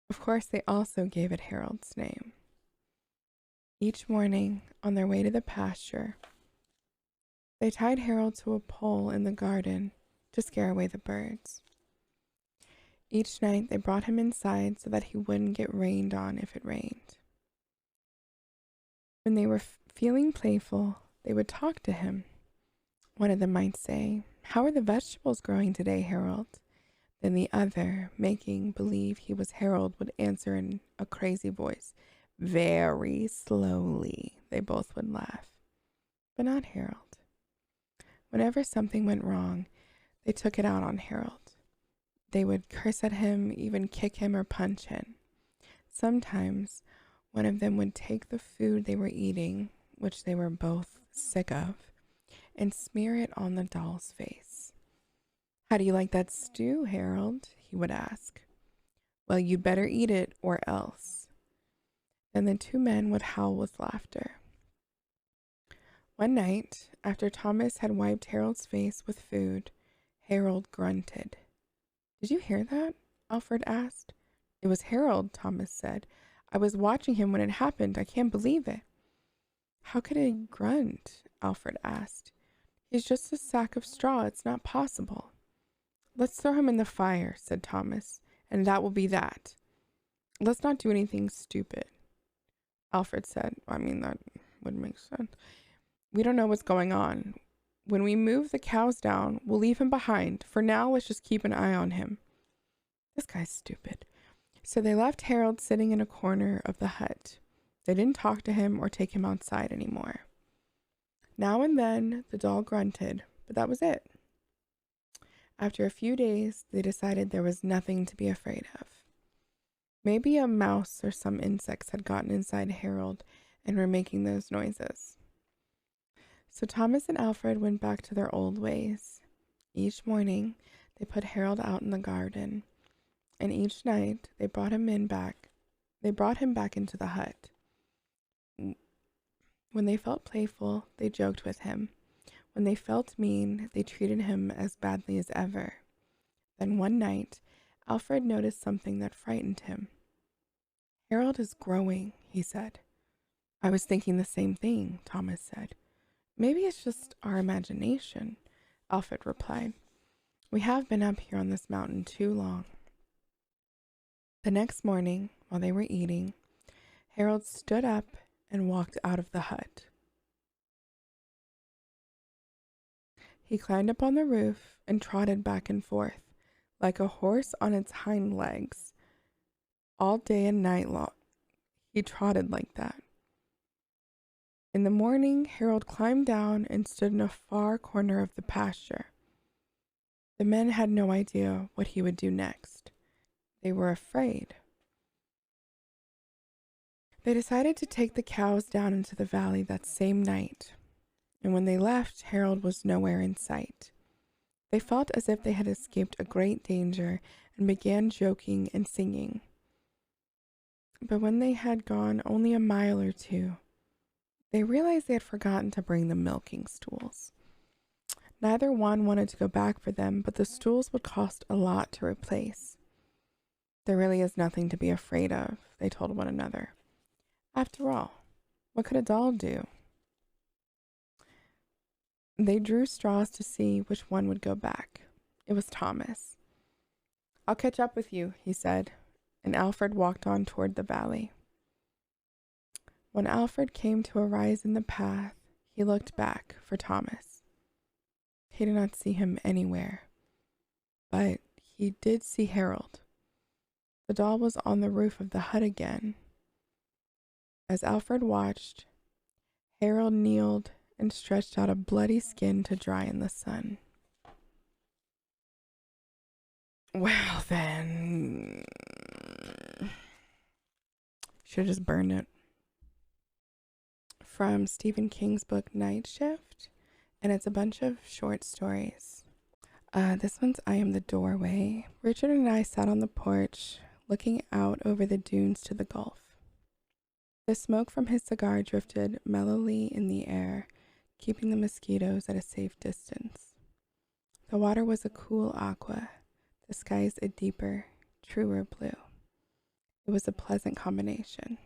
Of course, they also gave it Harold's name. Each morning, on their way to the pasture, they tied Harold to a pole in the garden to scare away the birds. Each night, they brought him inside so that he wouldn't get rained on if it rained. When they were feeling playful, they would talk to him. One of them might say, "How are the vegetables growing today, Harold?" Then the other, making believe he was Harold, would answer in a crazy voice, "Very slowly." They both would laugh, but not Harold. Whenever something went wrong, they took it out on Harold. They would curse at him, even kick him or punch him. Sometimes one of them would take the food they were eating, which they were both sick of, and smear it on the doll's face. "How do you like that stew, Harold?" he would ask. "Well, you'd better eat it or else." Then the 2 men would howl with laughter. One night, after Thomas had wiped Harold's face with food, Harold grunted. "Did you hear that?" Alfred asked. "It was Harold," Thomas said. I was watching him when it happened. I can't believe it." "How could he grunt?" Alfred asked. "He's just a sack of straw. It's not possible." "Let's throw him in the fire," said Thomas, "and that will be that." "Let's not do anything stupid," Alfred said. I mean, that would make sense. "We don't know what's going on. When we move the cows down, we'll leave him behind. For now, let's just keep an eye on him." This guy's stupid. So they left Harold sitting in a corner of the hut. They didn't talk to him or take him outside anymore. Now and then, the doll grunted, but that was it. After a few days, they decided there was nothing to be afraid of. Maybe a mouse or some insects had gotten inside Harold and were making those noises. So Thomas and Alfred went back to their old ways. Each morning, they put Harold out in the garden, and each night they brought him back into the hut. When they felt playful, they joked with him. When they felt mean, they treated him as badly as ever. Then one night, Alfred noticed something that frightened him. "Harold is growing," he said. "I was thinking the same thing," Thomas said. "Maybe it's just our imagination," Alfred replied. "We have been up here on this mountain too long." The next morning, while they were eating, Harold stood up and walked out of the hut. He climbed up on the roof and trotted back and forth, like a horse on its hind legs. All day and night long, he trotted like that. In the morning, Harold climbed down and stood in a far corner of the pasture. The men had no idea what he would do next. They were afraid. They decided to take the cows down into the valley that same night, and when they left, Harold was nowhere in sight. They felt as if they had escaped a great danger and began joking and singing. But when they had gone only a mile or two, they realized they had forgotten to bring the milking stools. Neither one wanted to go back for them, but the stools would cost a lot to replace. "There really is nothing to be afraid of," they told one another. After all, what could a doll do? They drew straws to see which one would go back. It was Thomas. "I'll catch up with you," he said, and Alfred walked on toward the valley. When Alfred came to a rise in the path, he looked back for Thomas. He did not see him anywhere, but he did see Harold. The doll was on the roof of the hut again. As Alfred watched, Harold kneeled and stretched out a bloody skin to dry in the sun. Well then, should have just burned it. From Stephen King's book Night Shift, and it's a bunch of short stories. This one's I Am the Doorway. Richard and I sat on the porch, looking out over the dunes to the Gulf. The smoke from his cigar drifted mellowly in the air, keeping the mosquitoes at a safe distance. The water was a cool aqua, the skies a deeper, truer blue. It was a pleasant combination.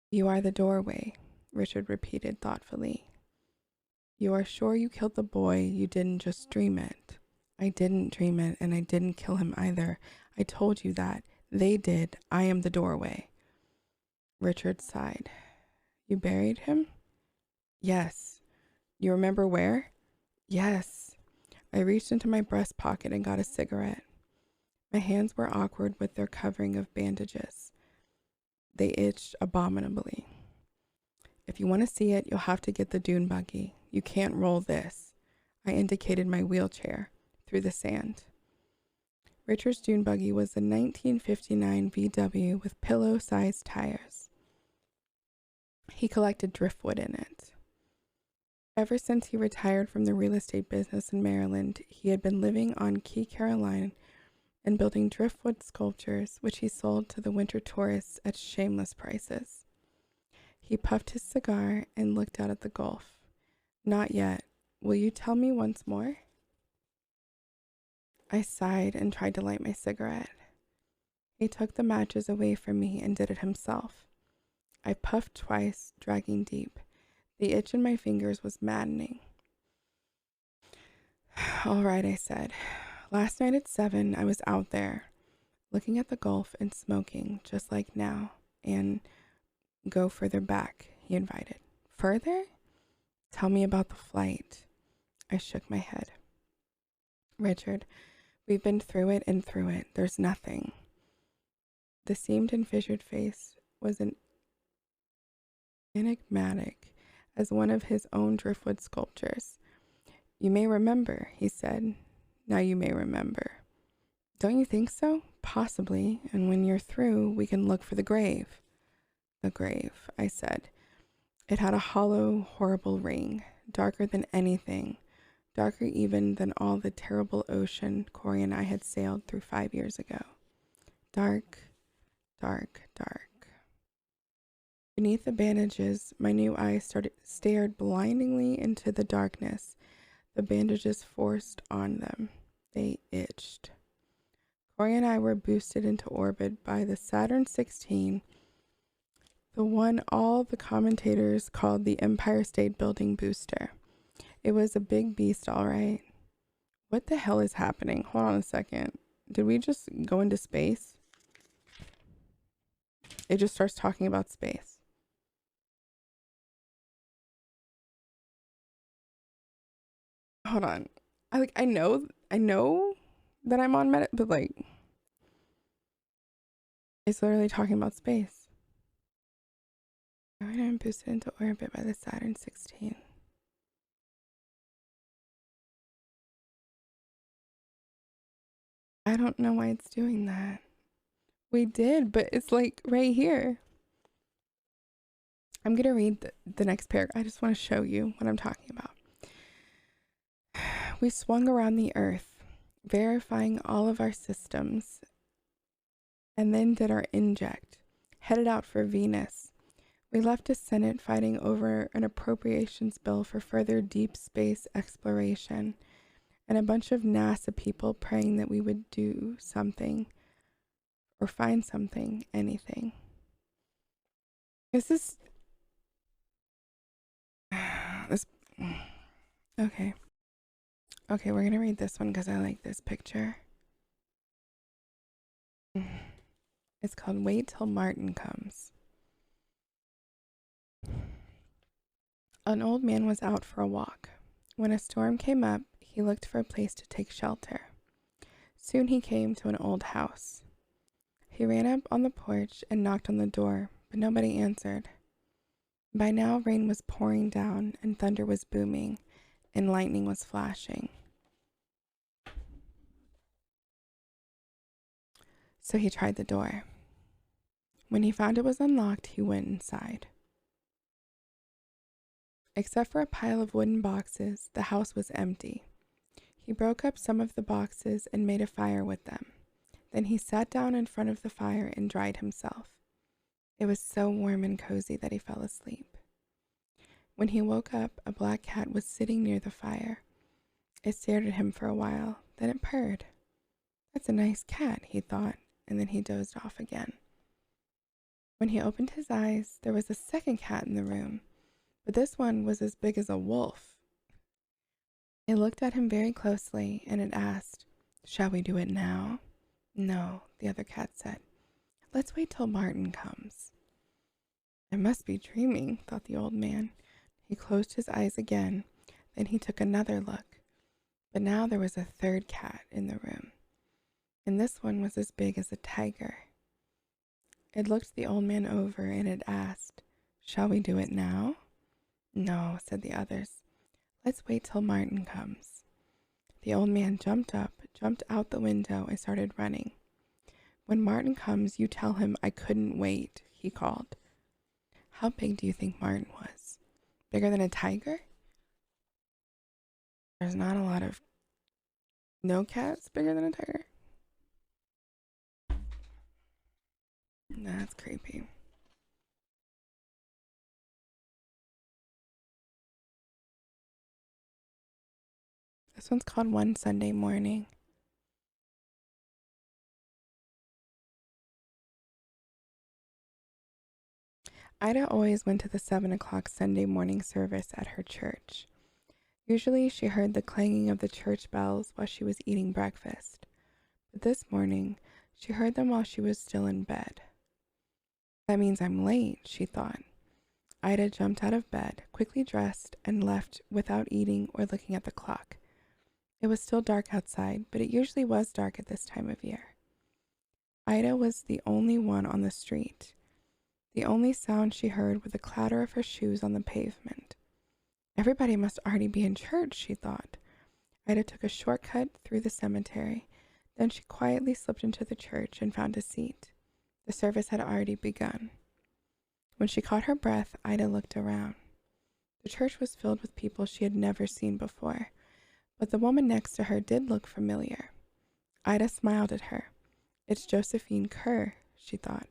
"You are the doorway," Richard repeated thoughtfully. "You are sure you killed the boy, you didn't just dream it?" "I didn't dream it, and I didn't kill him either. I told you that. They did. I am the doorway." Richard sighed. "You buried him?" "Yes." "You remember where?" "Yes." I reached into my breast pocket and got a cigarette. My hands were awkward with their covering of bandages. They itched abominably. "If you want to see it, you'll have to get the dune buggy. You can't roll this." I indicated my wheelchair through the sand. Richard's dune buggy was a 1959 VW with pillow-sized tires. He collected driftwood in it. Ever since he retired from the real estate business in Maryland, he had been living on Key Caroline and building driftwood sculptures, which he sold to the winter tourists at shameless prices. He puffed his cigar and looked out at the Gulf. "Not yet. Will you tell me once more?" I sighed and tried to light my cigarette. He took the matches away from me and did it himself. I puffed twice, dragging deep. The itch in my fingers was maddening. All right, I said. Last night at 7, I was out there, looking at the Gulf and smoking, just like now. And go further back, he invited. Further? Tell me about the flight. I shook my head. Richard, we've been through it and through it. There's nothing. The seamed and fissured face was enigmatic as one of his own driftwood sculptures. You may remember, he said. Now you may remember. Don't you think so? Possibly. And when you're through, we can look for the grave. The grave, I said. It had a hollow, horrible ring, darker than anything, darker even than all the terrible ocean Corey and I had sailed through 5 years ago. Dark, dark, dark. Beneath the bandages, my new eyes stared blindingly into the darkness. The bandages forced on them. They itched. Corey and I were boosted into orbit by the Saturn 16, the one all the commentators called the Empire State Building booster. It was a big beast, all right. What the hell is happening? Hold on a second. Did we just go into space? It just starts talking about space. Hold on. I know that I'm on Meta, but like it's literally talking about space. I'm boosted into orbit by the Saturn 16. I don't know why it's doing that. We did, but it's like right here. I'm gonna read the next paragraph. I just want to show you what I'm talking about. We swung around the Earth, verifying all of our systems, and then did our inject, headed out for Venus. We left a Senate fighting over an appropriations bill for further deep space exploration, and a bunch of NASA people praying that we would do something or find something, anything. Is this... Okay. Okay, we're gonna read this one because I like this picture. It's called Wait Till Martin Comes. An old man was out for a walk. When a storm came up, he looked for a place to take shelter. Soon he came to an old house. He ran up on the porch and knocked on the door, but nobody answered. By now, rain was pouring down and thunder was booming and lightning was flashing. So he tried the door. When he found it was unlocked, he went inside. Except for a pile of wooden boxes, the house was empty. He broke up some of the boxes and made a fire with them. Then he sat down in front of the fire and dried himself. It was so warm and cozy that he fell asleep. When he woke up, a black cat was sitting near the fire. It stared at him for a while, then it purred. That's a nice cat, he thought, and then he dozed off again. When he opened his eyes, there was a second cat in the room, but this one was as big as a wolf. It looked at him very closely, and it asked, "Shall we do it now?" "No," the other cat said. "Let's wait till Martin comes." I must be dreaming, thought the old man. He closed his eyes again, then he took another look. But now there was a third cat in the room, and this one was as big as a tiger. It looked the old man over, and it asked, "Shall we do it now?" "No," said the others. "Let's wait till Martin comes." The old man jumped up, jumped out the window, and started running. "When Martin comes, you tell him I couldn't wait," he called. How big do you think Martin was? Bigger than a tiger? There's not a lot of... No cats bigger than a tiger? That's creepy. This one's called One Sunday Morning. Ida always went to the 7 o'clock Sunday morning service at her church. Usually she heard the clanging of the church bells while she was eating breakfast, but this morning she heard them while she was still in bed. That means I'm late, she thought. Ida jumped out of bed, quickly dressed, and left without eating or looking at the clock. It was still dark outside, but it usually was dark at this time of year. Ida was the only one on the street. The only sound she heard was the clatter of her shoes on the pavement. Everybody must already be in church, she thought. Ida took a shortcut through the cemetery. Then she quietly slipped into the church and found a seat. The service had already begun. When she caught her breath, Ida looked around. The church was filled with people she had never seen before, but the woman next to her did look familiar. Ida smiled at her. It's Josephine Kerr, she thought,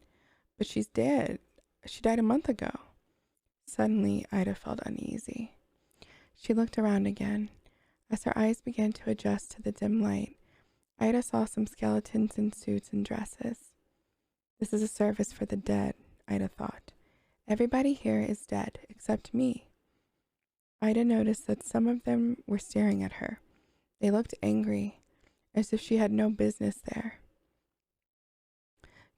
but she's dead. She died a month ago. Suddenly, Ida felt uneasy. She looked around again. As her eyes began to adjust to the dim light, Ida saw some skeletons in suits and dresses. This is a service for the dead, Ida thought. Everybody here is dead, except me. Ida noticed that some of them were staring at her. They looked angry, as if she had no business there.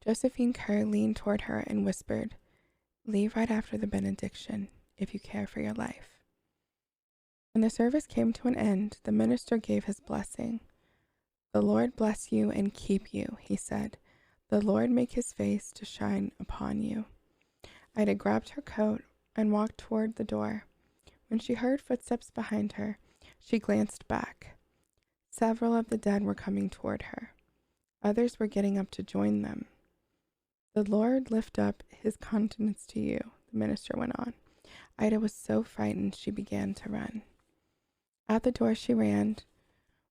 Josephine Kerr leaned toward her and whispered, "Leave right after the benediction, if you care for your life." When the service came to an end, the minister gave his blessing. "The Lord bless you and keep you," he said. "The Lord make his face to shine upon you." Ida grabbed her coat and walked toward the door. When she heard footsteps behind her, she glanced back. Several of the dead were coming toward her. Others were getting up to join them. "The Lord lift up his countenance to you," the minister went on. Ida was so frightened she began to run. Out the door she ran,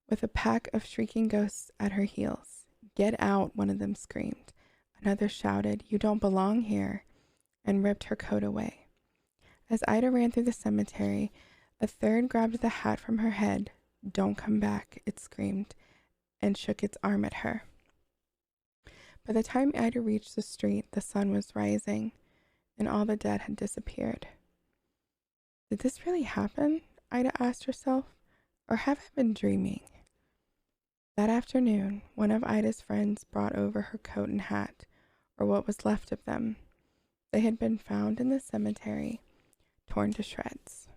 with a pack of shrieking ghosts at her heels. "Get out," one of them screamed. Another shouted, "You don't belong here," and ripped her coat away. As Ida ran through the cemetery, a third grabbed the hat from her head. "Don't come back," it screamed, and shook its arm at her. By the time Ida reached the street, the sun was rising, and all the dead had disappeared. Did this really happen? Ida asked herself, or have I been dreaming? That afternoon, one of Ida's friends brought over her coat and hat, or what was left of them. They had been found in the cemetery, torn to shreds.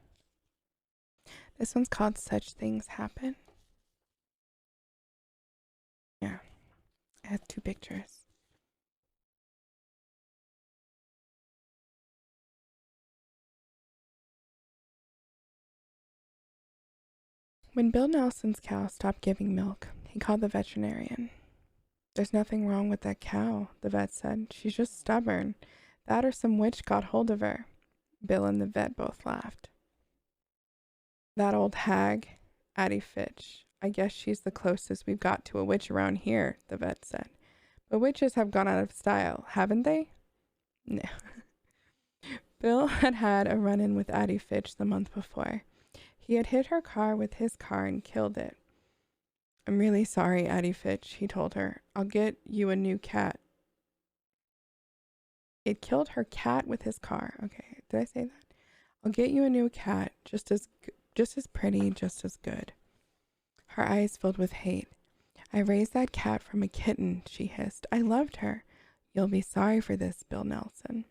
This one's called Such Things Happen. Yeah, I have two pictures. When Bill Nelson's cow stopped giving milk, he called the veterinarian. "There's nothing wrong with that cow," the vet said. "She's just stubborn. That or some witch got hold of her." Bill and the vet both laughed. "That old hag, Addie Fitch. I guess she's the closest we've got to a witch around here," the vet said. "But witches have gone out of style, haven't they?" No. Bill had had a run-in with Addie Fitch the month before. He had hit her car with his car and killed it. "I'm really sorry, Addie Fitch," he told her. "I'll get you a new cat." It killed her cat with his car. Okay, did I say that? "I'll get you a new cat, just as pretty, just as good." Her eyes filled with hate. "I raised that cat from a kitten," she hissed. "I loved her. You'll be sorry for this, Bill Nelson."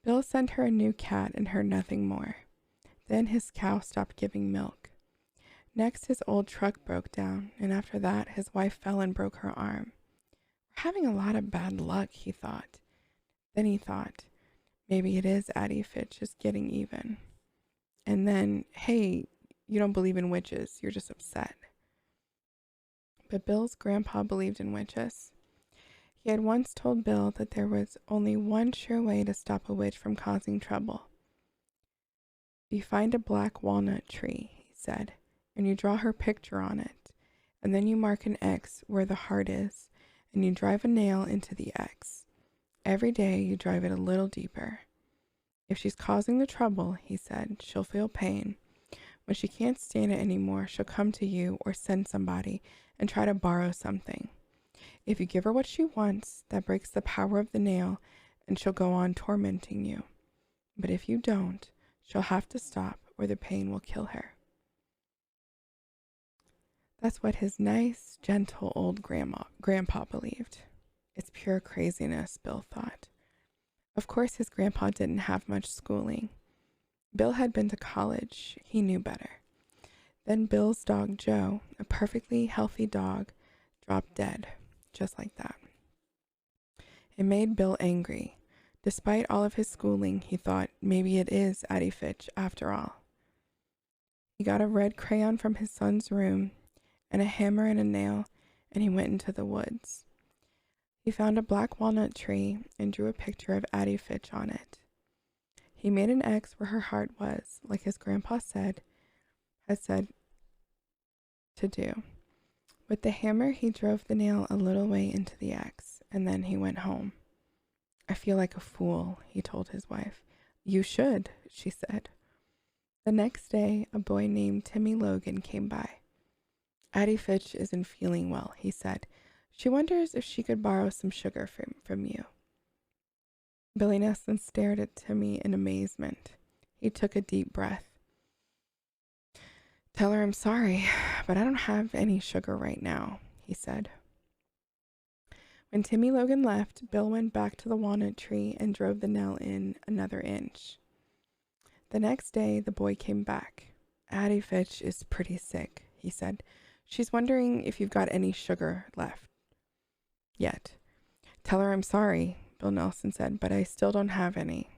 Bill sent her a new cat and heard nothing more. Then his cow stopped giving milk. Next, his old truck broke down, and after that, his wife fell and broke her arm. "We're having a lot of bad luck," he thought. Then he thought, maybe it is Addie Fitch just getting even. And then, hey, you don't believe in witches, you're just upset. But Bill's grandpa believed in witches. He had once told Bill that there was only one sure way to stop a witch from causing trouble. "You find a black walnut tree," he said, "and you draw her picture on it, and then you mark an X where the heart is, and you drive a nail into the X. Every day you drive it a little deeper. If she's causing the trouble," he said, "she'll feel pain. When she can't stand it anymore, she'll come to you or send somebody and try to borrow something. If you give her what she wants, that breaks the power of the nail, and she'll go on tormenting you. But if you don't, she'll have to stop or the pain will kill her. That's what his nice, gentle old grandpa believed. It's pure craziness, Bill thought. Of course, his grandpa didn't have much schooling. Bill had been to college. He knew better. Then Bill's dog, Joe, a perfectly healthy dog, dropped dead, just like that. It made Bill angry. Despite all of his schooling, he thought maybe it is Addie Fitch after all. He got a red crayon from his son's room and a hammer and a nail, and he went into the woods. He found a black walnut tree and drew a picture of Addie Fitch on it. He made an X where her heart was, like his grandpa had said to do. With the hammer, he drove the nail a little way into the X, and then he went home. I feel like a fool, he told his wife. You should, she said. The next day, a boy named Timmy Logan came by. Addie Fitch isn't feeling well, he said. She wonders if she could borrow some sugar from you. Billy Nelson stared at Timmy in amazement. He took a deep breath. Tell her I'm sorry, but I don't have any sugar right now, he said. When Timmy Logan left, Bill went back to the walnut tree and drove the nail in another inch. The next day, the boy came back. Addie Fitch is pretty sick, he said. She's wondering if you've got any sugar left yet. Tell her I'm sorry, Bill Nelson said, but I still don't have any.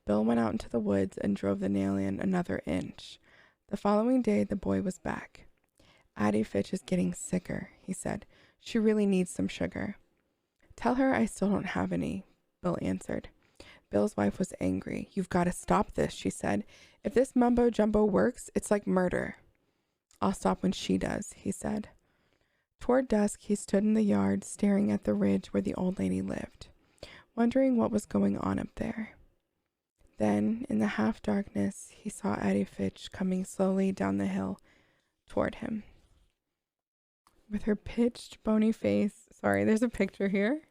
Bill went out into the woods and drove the nail in another inch. The following day, the boy was back. Addie Fitch is getting sicker, he said. She really needs some sugar. Tell her I still don't have any, Bill answered. Bill's wife was angry. You've got to stop this, she said. If this mumbo jumbo works, it's like murder. I'll stop when she does, he said. Toward dusk, he stood in the yard, staring at the ridge where the old lady lived, wondering what was going on up there. Then, in the half-darkness, he saw Addie Fitch coming slowly down the hill toward him. With her pitched, bony face, sorry, there's a picture here.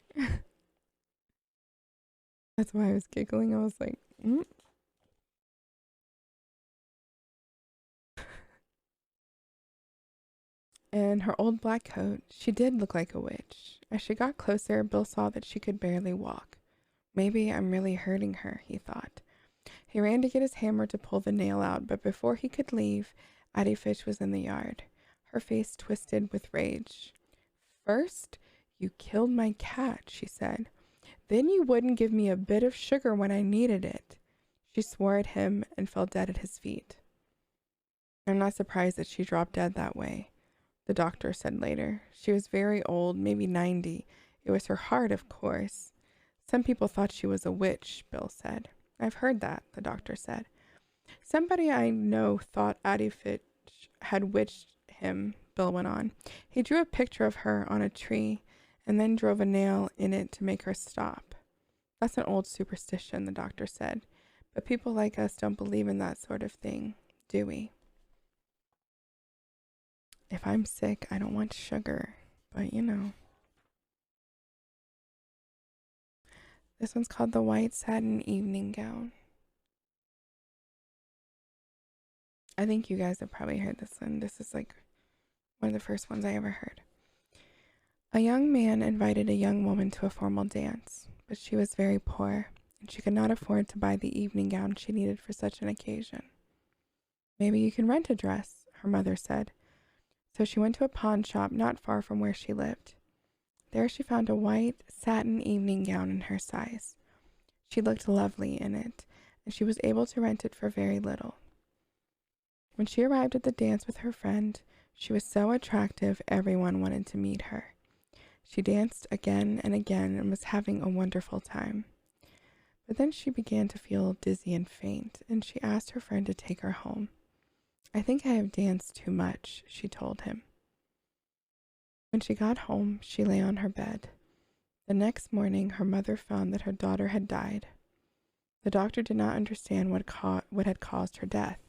That's why I was giggling. I was like, And her old black coat, she did look like a witch. As she got closer, Bill saw that she could barely walk. Maybe I'm really hurting her, he thought. He ran to get his hammer to pull the nail out, but before he could leave, Addie Fitch was in the yard, her face twisted with rage. First, you killed my cat, she said. Then you wouldn't give me a bit of sugar when I needed it. She swore at him and fell dead at his feet. I'm not surprised that she dropped dead that way, the doctor said later. She was very old, maybe 90. It was her heart, of course. Some people thought she was a witch, Bill said. I've heard that, the doctor said. Somebody I know thought Addie Fitch had witched him, Bill went on. He drew a picture of her on a tree and then drove a nail in it to make her stop. That's an old superstition, the doctor said. But people like us don't believe in that sort of thing, do we? If I'm sick, I don't want sugar, but you know. This one's called The White Satin Evening Gown. I think you guys have probably heard this one. This is like one of the first ones I ever heard. A young man invited a young woman to a formal dance, but she was very poor, and she could not afford to buy the evening gown she needed for such an occasion. Maybe you can rent a dress, her mother said. So she went to a pawn shop not far from where she lived. There she found a white satin evening gown in her size. She looked lovely in it, and she was able to rent it for very little. When she arrived at the dance with her friend, she was so attractive everyone wanted to meet her. She danced again and again and was having a wonderful time. But then she began to feel dizzy and faint, and she asked her friend to take her home. I think I have danced too much, she told him. When she got home, she lay on her bed. The next morning, her mother found that her daughter had died. The doctor did not understand what had caused her death,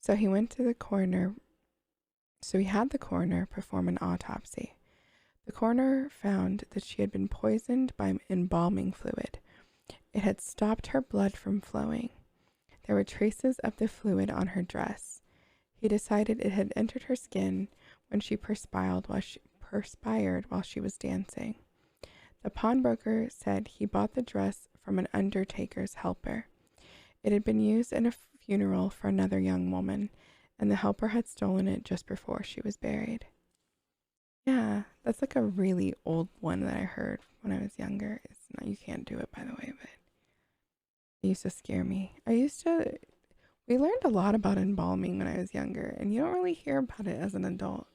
so he had the coroner perform an autopsy. The coroner found that she had been poisoned by embalming fluid, It had stopped her blood from flowing. There were traces of the fluid on her dress. He decided it had entered her skin when she perspired while she was dancing. The pawnbroker said he bought the dress from an undertaker's helper. It had been used in a funeral for another young woman, and the helper had stolen it just before she was buried. Yeah, that's like a really old one that I heard when I was younger. It's not, you can't do it, by the way, but it used to scare me. We learned a lot about embalming when I was younger, and you don't really hear about it as an adult.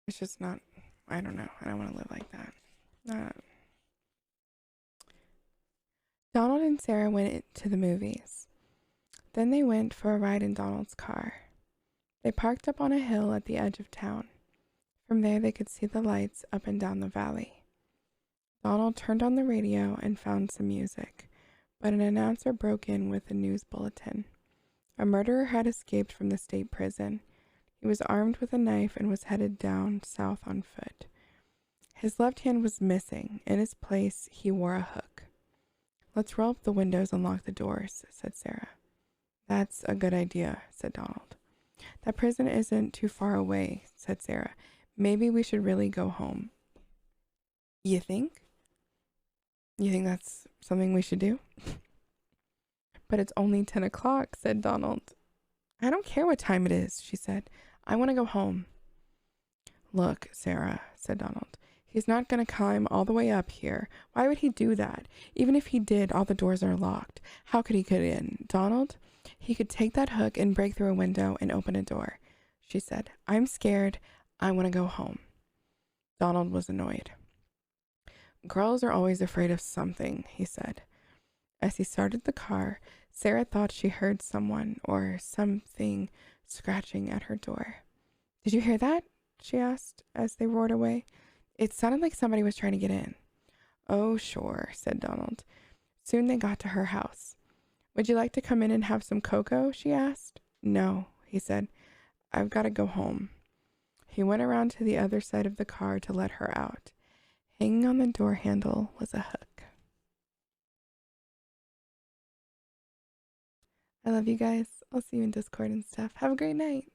It's just not, I don't know. I don't want to live like that. Donald and Sarah went to the movies. Then they went for a ride in Donald's car. They parked up on a hill at the edge of town. From there, they could see the lights up and down the valley. Donald turned on the radio and found some music, but an announcer broke in with a news bulletin. A murderer had escaped from the state prison. He was armed with a knife and was headed down south on foot. His left hand was missing. In its place, he wore a hook. "Let's roll up the windows and lock the doors," said Sarah. "That's a good idea," said Donald. "That prison isn't too far away," said Sarah. "Maybe we should really go home." You think? You think that's something we should do? "But it's only 10 o'clock, said Donald. "I don't care what time it is," she said. "I want to go home." "Look, Sarah," said Donald. "He's not going to climb all the way up here. Why would he do that? Even if he did, all the doors are locked. How could he get in? Donald, he could take that hook and break through a window and open a door," she said. "I'm scared. I want to go home." Donald was annoyed. "Girls are always afraid of something," he said. As he started the car, Sarah thought she heard someone or something scratching at her door. "Did you hear that?" she asked as they roared away. "It sounded like somebody was trying to get in." "Oh, sure," said Donald. Soon they got to her house. "Would you like to come in and have some cocoa?" she asked. "No," he said. "I've got to go home." He went around to the other side of the car to let her out. Hanging on the door handle was a hook. I love you guys. I'll see you in Discord and stuff. Have a great night.